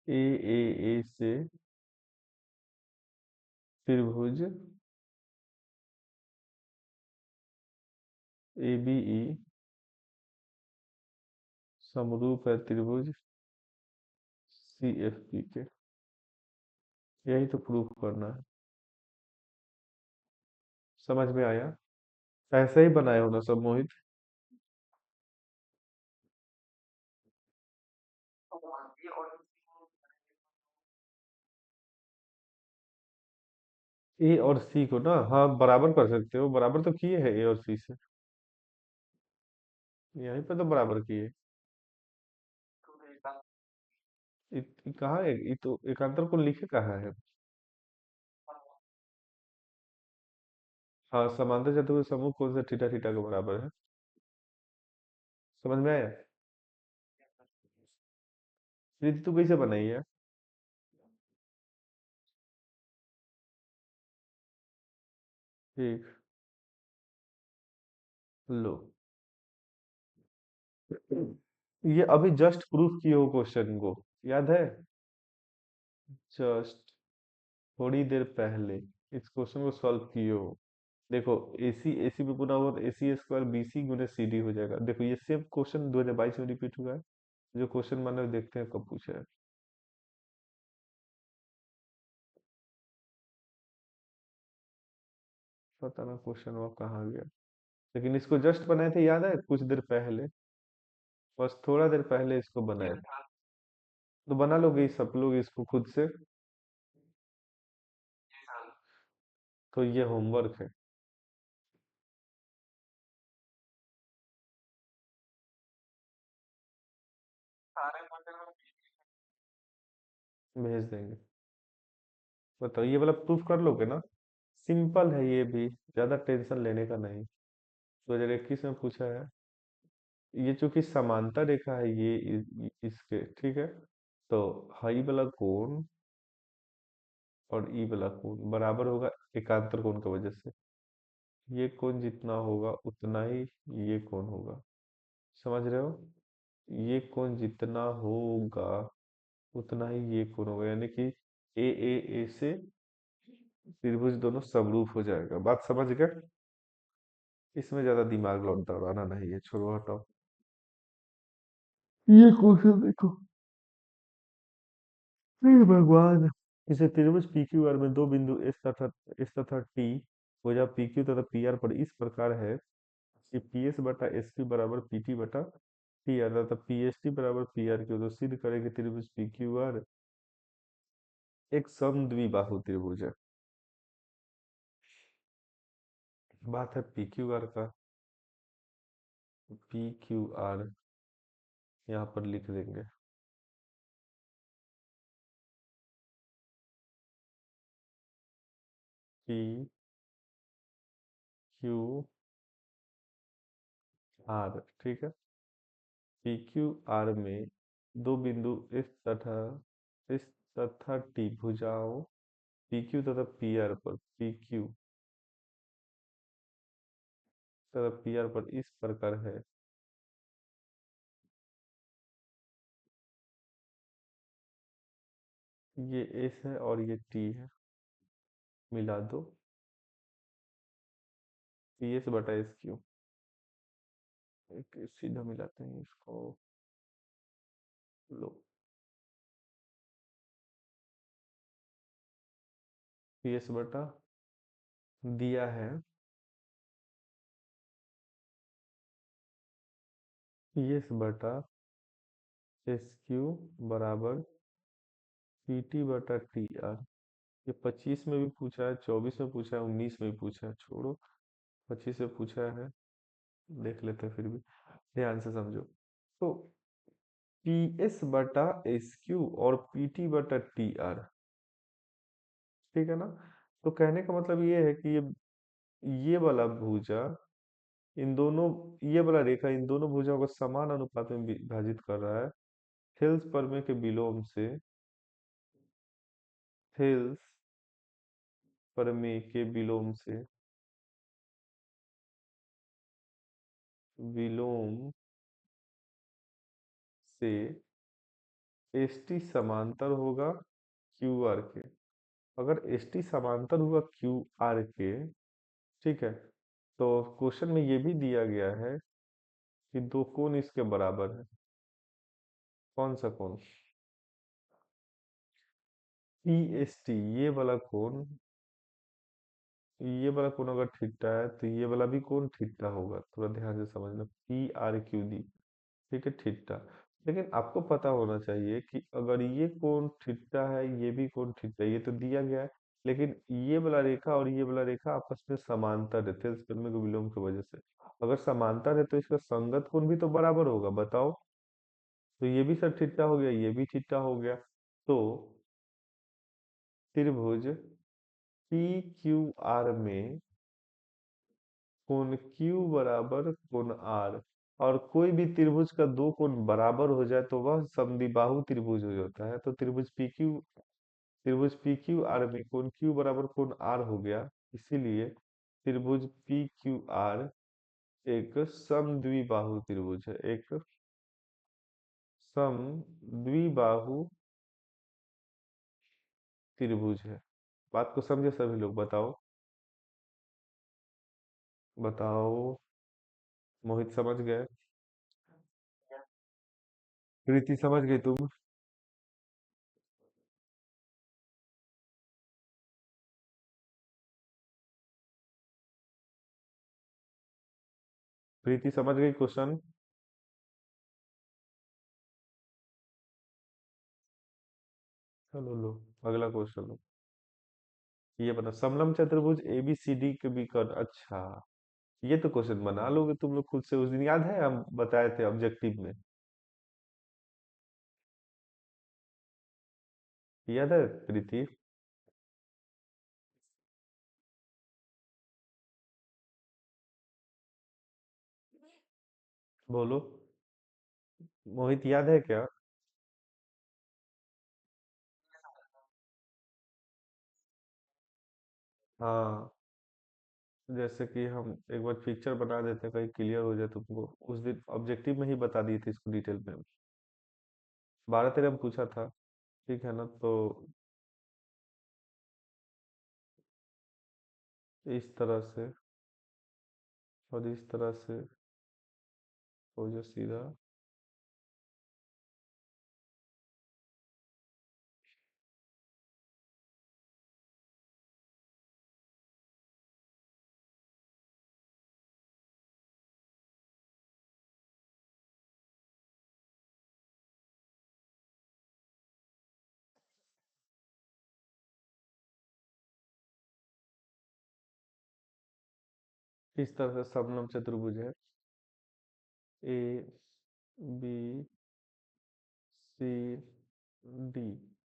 ए ए ए से त्रिभुज ए बी ई समरूप है त्रिभुज सी एफ बी के। यही तो प्रूफ करना है। समझ में आया? ऐसे ही बनाए हो ना सब मोहित? ए और सी को ना, हाँ बराबर कर सकते हो, बराबर तो किए हैं ए और सी से। यहीं पे तो बराबर किए। कहाँ है ये? तो एकांतर को लिखे कहाँ है? हाँ, समांतर चतुर्भुज समूह कौन सा थीटा थीटा के बराबर है? समझ में आया? प्रीति तू कैसे बनाई है? ठीक। लो, ये अभी जस्ट प्रूफ किए हो क्वेश्चन को, याद है? जस्ट थोड़ी देर पहले इस क्वेश्चन को सॉल्व किए हो। देखो, एसी एसी पे पूरा हुआ तो एसी स्क्वायर बीसी गुने सी डी हो जाएगा। देखो, ये सेम क्वेश्चन 2022 में रिपीट हुआ है। जो क्वेश्चन मैंने देखते हैं कब पूछा है। पता ना क्वेश्चन वर्क कहाँ गया। लेकिन इसको जस्ट बनाए थे, याद है कुछ देर पहले, बस थोड़ा देर पहले इसको बनाए थे। तो बना लोगे सब लोग इसको खुद से? तो ये होमवर्क है। भेज देंगे। बताओ ये वाला प्रूफ कर लोगे ना? सिंपल है ये भी, ज्यादा टेंशन लेने का नहीं। 2021 में पूछा है। ये चूंकि समांतर रेखा है ये इसके, ठीक है। तो हाई वाला कोण और ई वाला कोण बराबर होगा एकांतर कोण की वजह से। ये कोण जितना होगा उतना ही ये कोण होगा। समझ रहे हो? ये कोण जितना होगा उतना ही ये कोण होगा, यानी कि ए से त्रिभुज दोनों समरूप हो जाएगा। बात समझ गए? इसमें ज्यादा दिमाग लौट दौड़ाना नहीं है, छोड़ो हटाओ। ये क्वेश्चन देखो। हे भगवान। इसे त्रिभुज PQR में दो बिंदु एस तथा टी भुजा PQ तथा PR पर इस प्रकार है कि PS बटा SQ बराबर PT बटा PR तथा PST बराबर PRQ। तो सिद्ध करें कि त्रिभुज PQR एक समद्विबाहु त्रिभुज है। बात है PQR का। PQR यहाँ पर लिख देंगे। PQR, ठीक है। PQR में दो बिंदु इस तथा T भुजाओं PQ तथा PR पर PQ तथा PR पर इस प्रकार है। ये S है और ये T है। मिला दो। PS बटा SQ। एक सीधा मिलाते हैं इसको। लो। PS बटा दिया है। PS बटा SQ बराबर PT बटा TR। ये 25 में भी पूछा है, 24 में पूछा है, 19 में भी पूछा है। छोड़ो, 25 में पूछा है, देख लेते हैं फिर भी। ध्यान से समझो। तो PS बटा SQ और PT बटा TR, ठीक है ना? तो कहने का मतलब ये है कि ये वाला भुजा इन दोनों, ये वाला रेखा इन दोनों भुजाओं को समान अनुपात में विभाजित कर रहा है। थेल्स प्रमेय के विलोम से, थेल्स प्रमेय के विलोम से ST समांतर होगा QR के। अगर ST समांतर हुआ QR के, ठीक है, तो क्वेश्चन में ये भी दिया गया है कि दो कोण इसके बराबर है। कौन सा कोण? PST, ये वाला कोण अगर थीटा है तो ये वाला भी कोण थीटा होगा। थोड़ा ध्यान से समझना। PRQ दी, ठीक है, थीटा। लेकिन आपको पता होना चाहिए कि अगर ये कोण थीटा है, ये भी कोण थीटा है, ये तो दिया गया है। लेकिन ये वाला रेखा और ये वाला रेखा आपस में समांतर है, थेल्स प्रमेय के विलोम की वजह से। अगर समांतर है तो इसका संगत कोण भी तो बराबर होगा, बताओ। तो ये भी सर थीटा हो गया, ये भी थीटा हो गया। तो त्रिभुज PQR में कोण Q बराबर कोण R, और कोई भी त्रिभुज का दो कोण बराबर हो जाए तो वह समद्विबाहु त्रिभुज हो जाता है। तो त्रिभुज PQR में कोण Q बराबर कोण R हो गया। इसीलिए त्रिभुज PQR एक समद्विबाहु त्रिभुज है, एक समद्विबाहु त्रिभुज है। बात को समझे सभी लोग? बताओ। बताओ। मोहित समझ गए? प्रीति समझ गई तुम? प्रीति समझ गई क्वेश्चन? चलो लो, अगला क्वेश्चन लो। ये बता, समलंब चतुर्भुज ए बी सी डी के भी कर, अच्छा। ये तो क्वेश्चन बना लोगे तुम लोग खुद से, उस दिन याद है हम बताए थे ऑब्जेक्टिव में। याद है प्रीति? बोलो। मोहित याद है क्या? हाँ, जैसे कि हम एक बार पिक्चर बना देते, कहीं क्लियर हो जाए तुमको। उस दिन ऑब्जेक्टिव में ही बता दिए थे इसको डिटेल में। 12 13 में पूछा था। ठीक है ना, तो इस तरह से और इस तरह से हो जो सीधा। इस तरह से समलंब चतुर्भुज है। A B C D.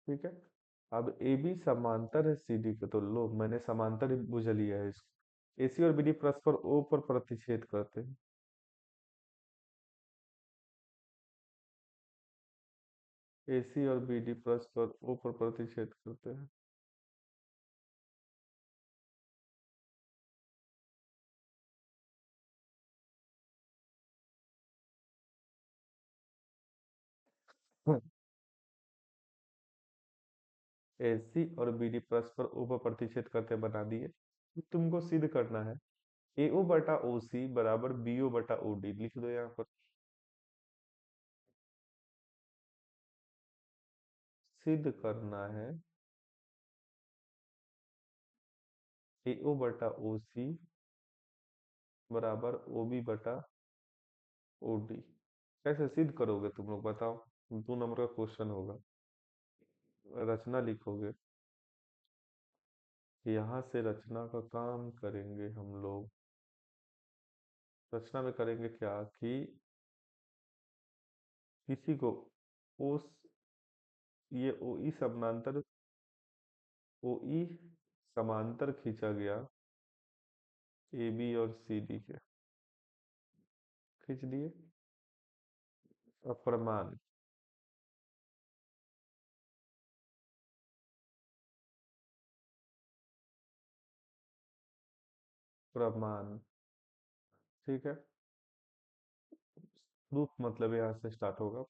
ठीक है। अब ए बी समांतर है सी डी के, तो लो मैंने समांतर ही बुझ लिया है इसको। एसी और बीडी परस्पर ओ पर प्रतिच्छेद करते हैं। एसी और बीडी परस्पर ओ पर प्रतिच्छेद करते हैं। एसी और बीडी परस्पर ओ पर प्रतिच्छेद करते बना दिए। तुमको सिद्ध करना है। एओ बटा ओ सी बराबर बीओ बटा ओ डी, लिख दो यहाँ पर। सिद्ध करना है एओ बटा ओ सी बराबर ओ बी बटा ओ डी। कैसे सिद्ध करोगे तुम लोग बताओ? 2 नंबर का क्वेश्चन होगा। रचना लिखोगे। यहाँ से रचना का काम करेंगे हम लोग। रचना में करेंगे क्या कि किसी को ओस, ये ओ ई समानांतर, ओ ई समांतर खींचा गया ए बी और सी डी के। खींच दिए। अब प्रमाण। प्रमाण। ठीक है। प्रूफ मतलब यहाँ से स्टार्ट होगा।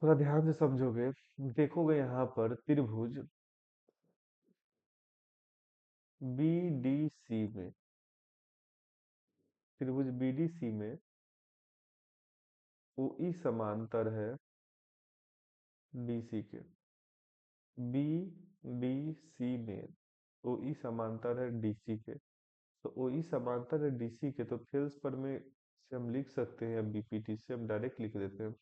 थोड़ा ध्यान से समझोगे। देखोगे यहाँ पर त्रिभुज बी डी सी में, त्रिभुज बी डी सी में ओ ई समांतर है डी सी के। बी डी सी में ओ ई समांतर है डी सी के। तो ओ ई समांतर है डी सी के, तो थेल्स पर में से हम लिख सकते हैं, बीपीटी से हम डायरेक्ट लिख देते हैं।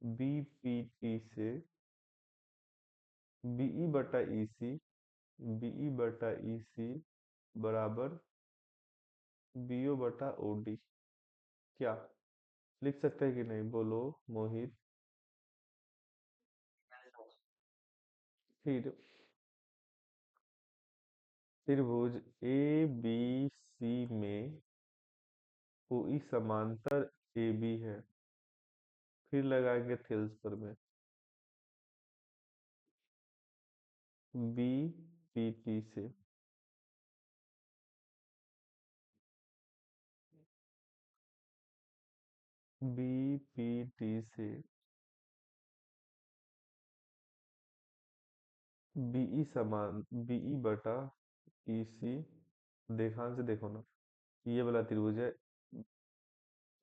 बीपीटी से बीई बटा ई सी, बीई बटा ई सी बराबर बीओ बटा ओ डी। क्या लिख सकते हैं कि नहीं, बोलो मोहित? फिर त्रिभुज ए बी सी में कोई समांतर ए बी है। फिर लगाएंगे थेल्स पर में बी पी टी से। बी पी टी से बीई समान बीई बटा ई सी। ध्यान से देखो ना, ये वाला त्रिभुज है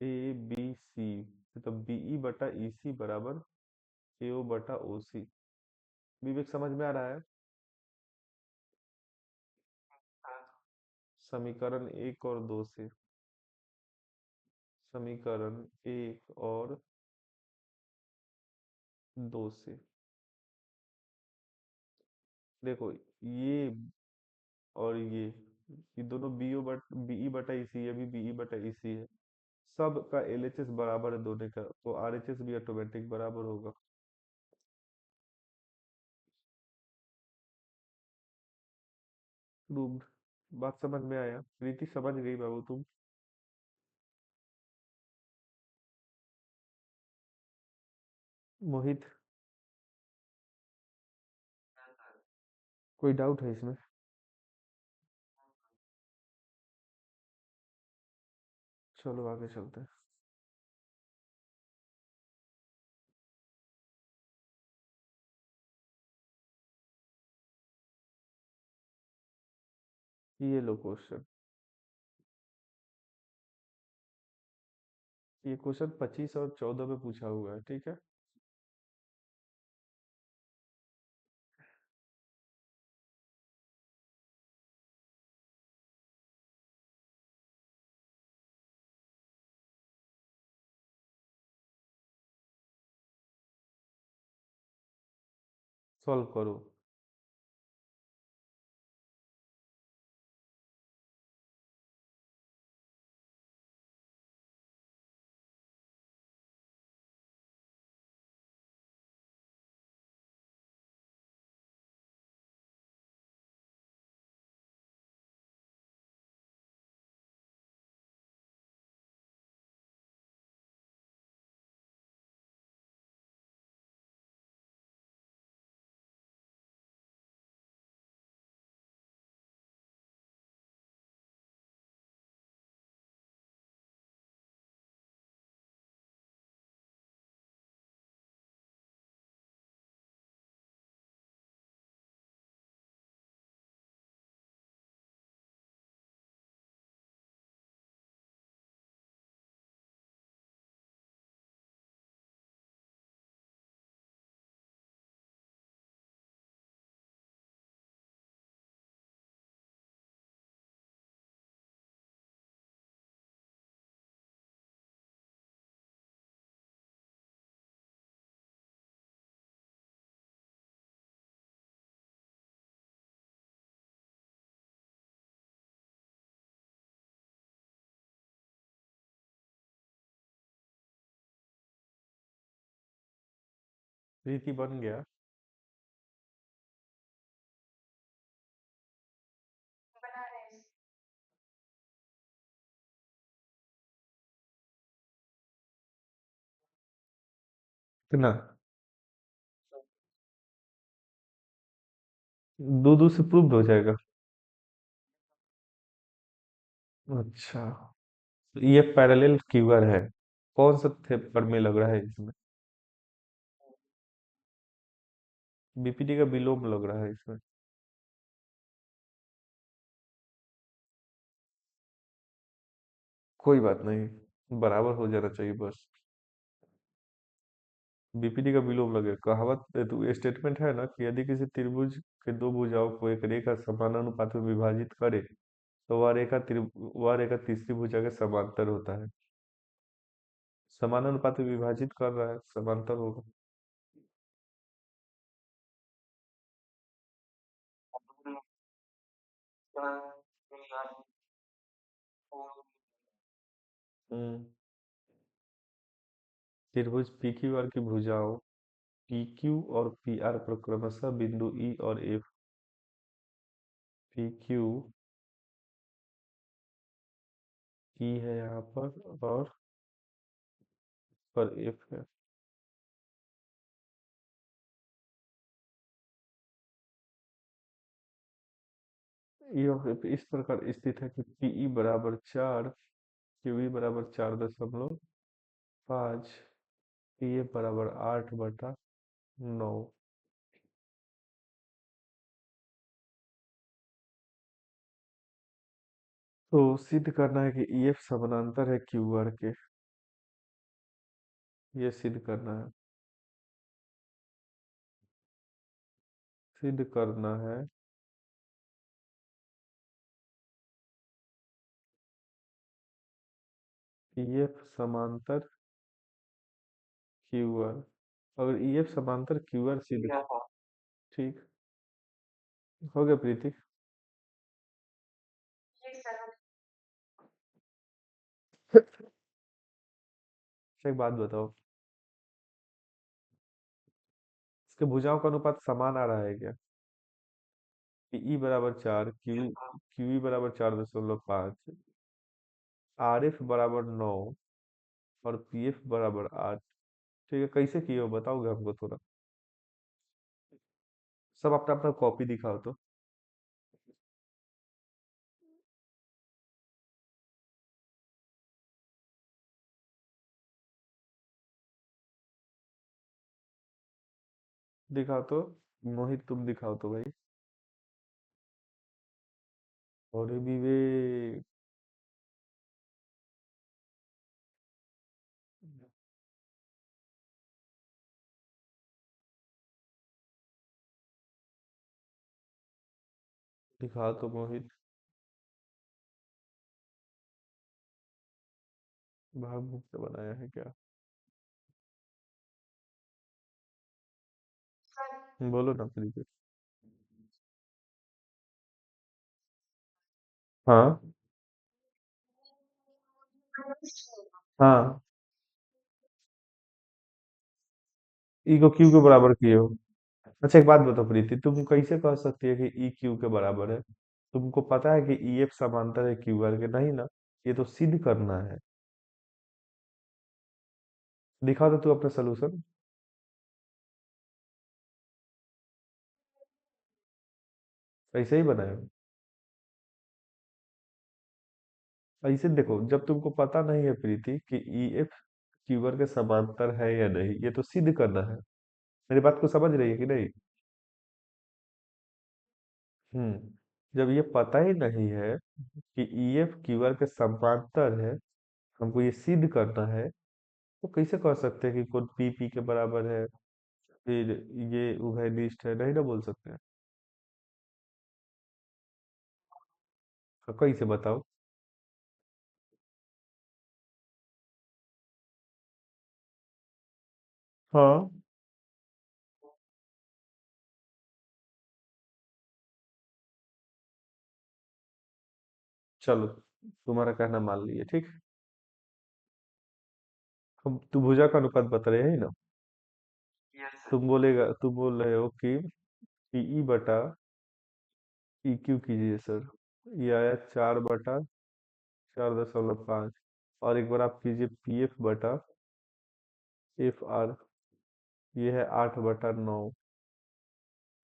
ए बी सी, तो बीई बटा ई सी बराबर एओ बटा ओ सी। विवेक समझ में आ रहा है? समीकरण 1 और 2 से। समीकरण एक और दो से। देखो ये और ये दोनों बीई बटा इसी है, भी बीई बटा इसी है। सब का एलएचएस बराबर है दोनों का, तो आरएचएस भी ऑटोमेटिक बराबर होगा। प्रूव्ड। बात समझ में आया? प्रीति समझ गई बाबू तुम? मोहित, कोई डाउट है इसमें? चलो आगे चलते हैं। ये लो क्वेश्चन। ये क्वेश्चन 25 और 14 में पूछा हुआ है, ठीक है। सॉल्व करो। प्रीति बन गया। कितना? दो दो से प्रूव्ड हो जाएगा? अच्छा, तो ये पैरेलल क्यूआर है। कौन सा पेपर में लग रहा है इसमें? बीपीटी का विलोम लग रहा है इसमें। कोई बात नहीं, बराबर हो जाना चाहिए बस। बीपीटी का विलोम लगे, कहावत तो स्टेटमेंट है ना कि यदि किसी त्रिभुज के दो भुजाओं को एक रेखा समानानुपात में विभाजित करे तो वह रेखा तीसरी भुजा के समांतर होता है। समानानुपात में विभाजित कर रहा है, समांतर होगा। हम्म। त्रिभुज पीक्यूआर की भुजाओं पीक्यू और पीआर पर क्रमशः बिंदु ई और एफ। पीक्यू ई है यहाँ पर, और पर एफ है। यह इस प्रकार स्थित है कि पीई बराबर 4, क्यूई बराबर 4.5, पीए बराबर 8/9। तो सिद्ध करना है कि ईएफ समानांतर है क्यूआर के। ये सिद्ध करना है। सिद्ध करना है ईएफ समांतर क्यूआर। अगर ईएफ समांतर क्यूआर सीधे। ठीक। हो गया प्रीति। अच्छा, एक बात बताओ, इसके भुजाओं का अनुपात समान आ रहा है क्या? कि ई बराबर 4, क्यूई बराबर 4.5, आर एफ बराबर 9 और पी एफ बराबर 8। ठीक है, कैसे किए हो बताओगे हमको थोड़ा? सब अपना अपना कॉपी दिखाओ तो। दिखाओ तो। मोहित तुम दिखाओ तो भाई। और विवेक। दिखाओ तो मोहित। भाग मुक्त बनाया है क्या? बोलो ना प्लीज। हाँ। हाँ। ई को क्यू के बराबर किए हो। अच्छा, एक बात बताओ प्रीति, तुम कैसे कह सकती है कि ई क्यू के बराबर है? तुमको पता है कि ई एफ समांतर है क्यू आर के? नहीं ना। ये तो सिद्ध करना है। दिखाओ तो तू अपना सोल्यूशन। ऐसे ही बनाए हो? ऐसे देखो, जब तुमको पता नहीं है प्रीति कि ई एफ क्यू आर के समांतर है या नहीं, ये तो सिद्ध करना है। मेरी बात को समझ रही है कि नहीं? जब ये पता ही नहीं है कि ई एफ क्यू आर के समांतर है, हमको ये सिद्ध करना है, तो कैसे कह सकते हैं कि कौन पी पी के बराबर है, फिर ये उभयनिष्ठ है? नहीं ना बोल सकते हैं। हाँ, कैसे बताओ? हाँ। चलो, तुम्हारा कहना मान लिए, ठीक। हम तू भुजा का अनुपात बता रहे हैं ना? तुम बोल रहे हो कि पीई बटा ई क्यू कीजिए सर। ये आया 4/4.5। और एक बार आप कीजिए पी एफ बटा एफ आर। ये है 8/9।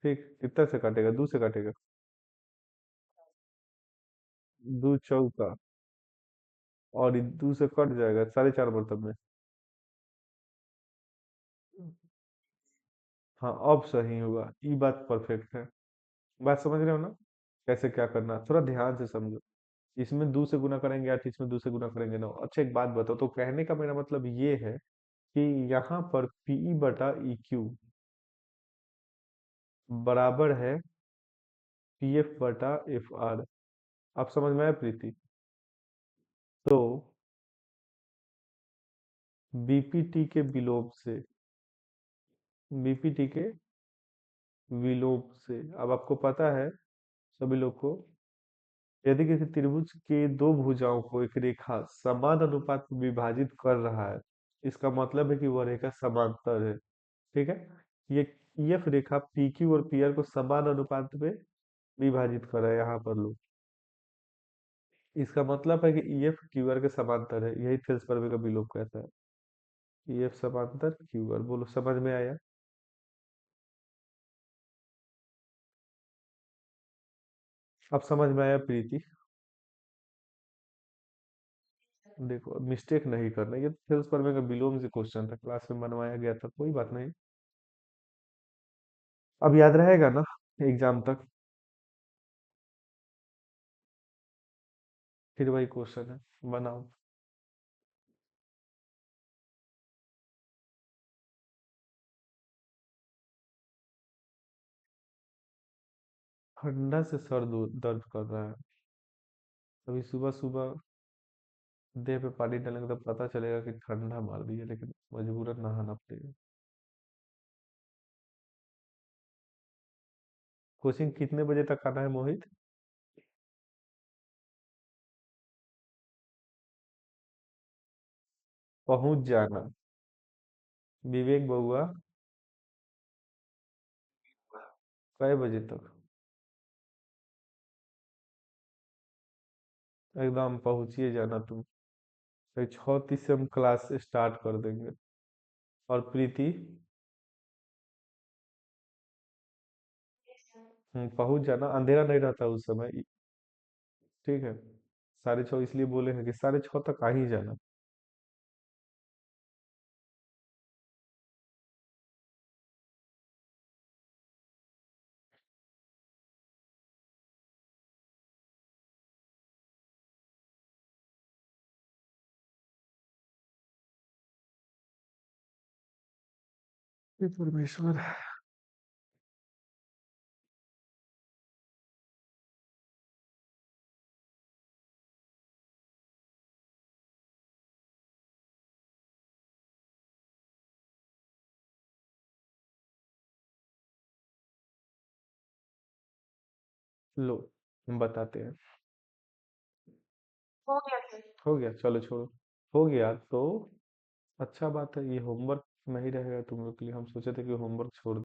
ठीक, कितना से काटेगा? 2 से काटेगा। 2 चौका। और 2 से कट जाएगा 4.5 मतलब में। हाँ, अब सही होगा, ये बात परफेक्ट है। बात समझ रहे हो ना? कैसे क्या करना है? थोड़ा ध्यान से समझो। इसमें 2 से गुना करेंगे 8, इसमें 2 से गुना करेंगे 9। अच्छा, एक बात बताओ, तो कहने का मेरा मतलब ये है कि यहाँ पर पीई बटा ई क्यू बराबर है पी एफ बटा एफ आर। आप समझ में आया प्रीति? तो बीपीटी के विलोप से, बीपीटी के विलोप से, अब आपको पता है सभी लोग को, यदि किसी त्रिभुज के दो भुजाओं को एक रेखा समान अनुपात में विभाजित कर रहा है, इसका मतलब है कि वह रेखा समांतर है। ठीक है। ये ईएफ रेखा पी क्यू और पी आर को समान अनुपात में विभाजित कर रहा है यहाँ पर लोग। इसका मतलब है कि ईएफ क्यू आर के समांतर है, यही थेल्स प्रमेय का विलोप कहता है। ईएफ समांतर क्यू आर, बोलो समझ में आया? अब समझ में आया प्रीति? देखो, मिस्टेक नहीं करना, ये थेल्स प्रमेय का विलोम से क्वेश्चन था, क्लास में बनवाया गया था, कोई बात नहीं। अब याद रहेगा ना एग्जाम तक? फिर वही क्वेश्चन है, बनाओ। ठंडा से सर दर्द कर रहा है। अभी सुबह सुबह देह पे पानी डालेंगे तो पता चलेगा कि ठंडा मार दिया, लेकिन मजबूरन नहाना पड़ेगा। कोचिंग कितने बजे तक आना है मोहित? पहुंच जाना। विवेक बउआ। कै बजे तक? एकदम पहुंचिए जाना तुम। 6:30 से हम क्लास स्टार्ट कर देंगे। और प्रीति? पहुंच जाना, अंधेरा नहीं रहता उस समय। ठीक है। 6:30 इसलिए बोले हैं कि 6:30 तक आ ही जाना। हे परमेश्वर। लो, हम बताते हैं। हो गया, चलो छोड़ो। हो गया तो अच्छा बात है, ये होमवर्क नहीं रहेगा तुम लोग के लिए। हम सोचे थे कि होमवर्क छोड़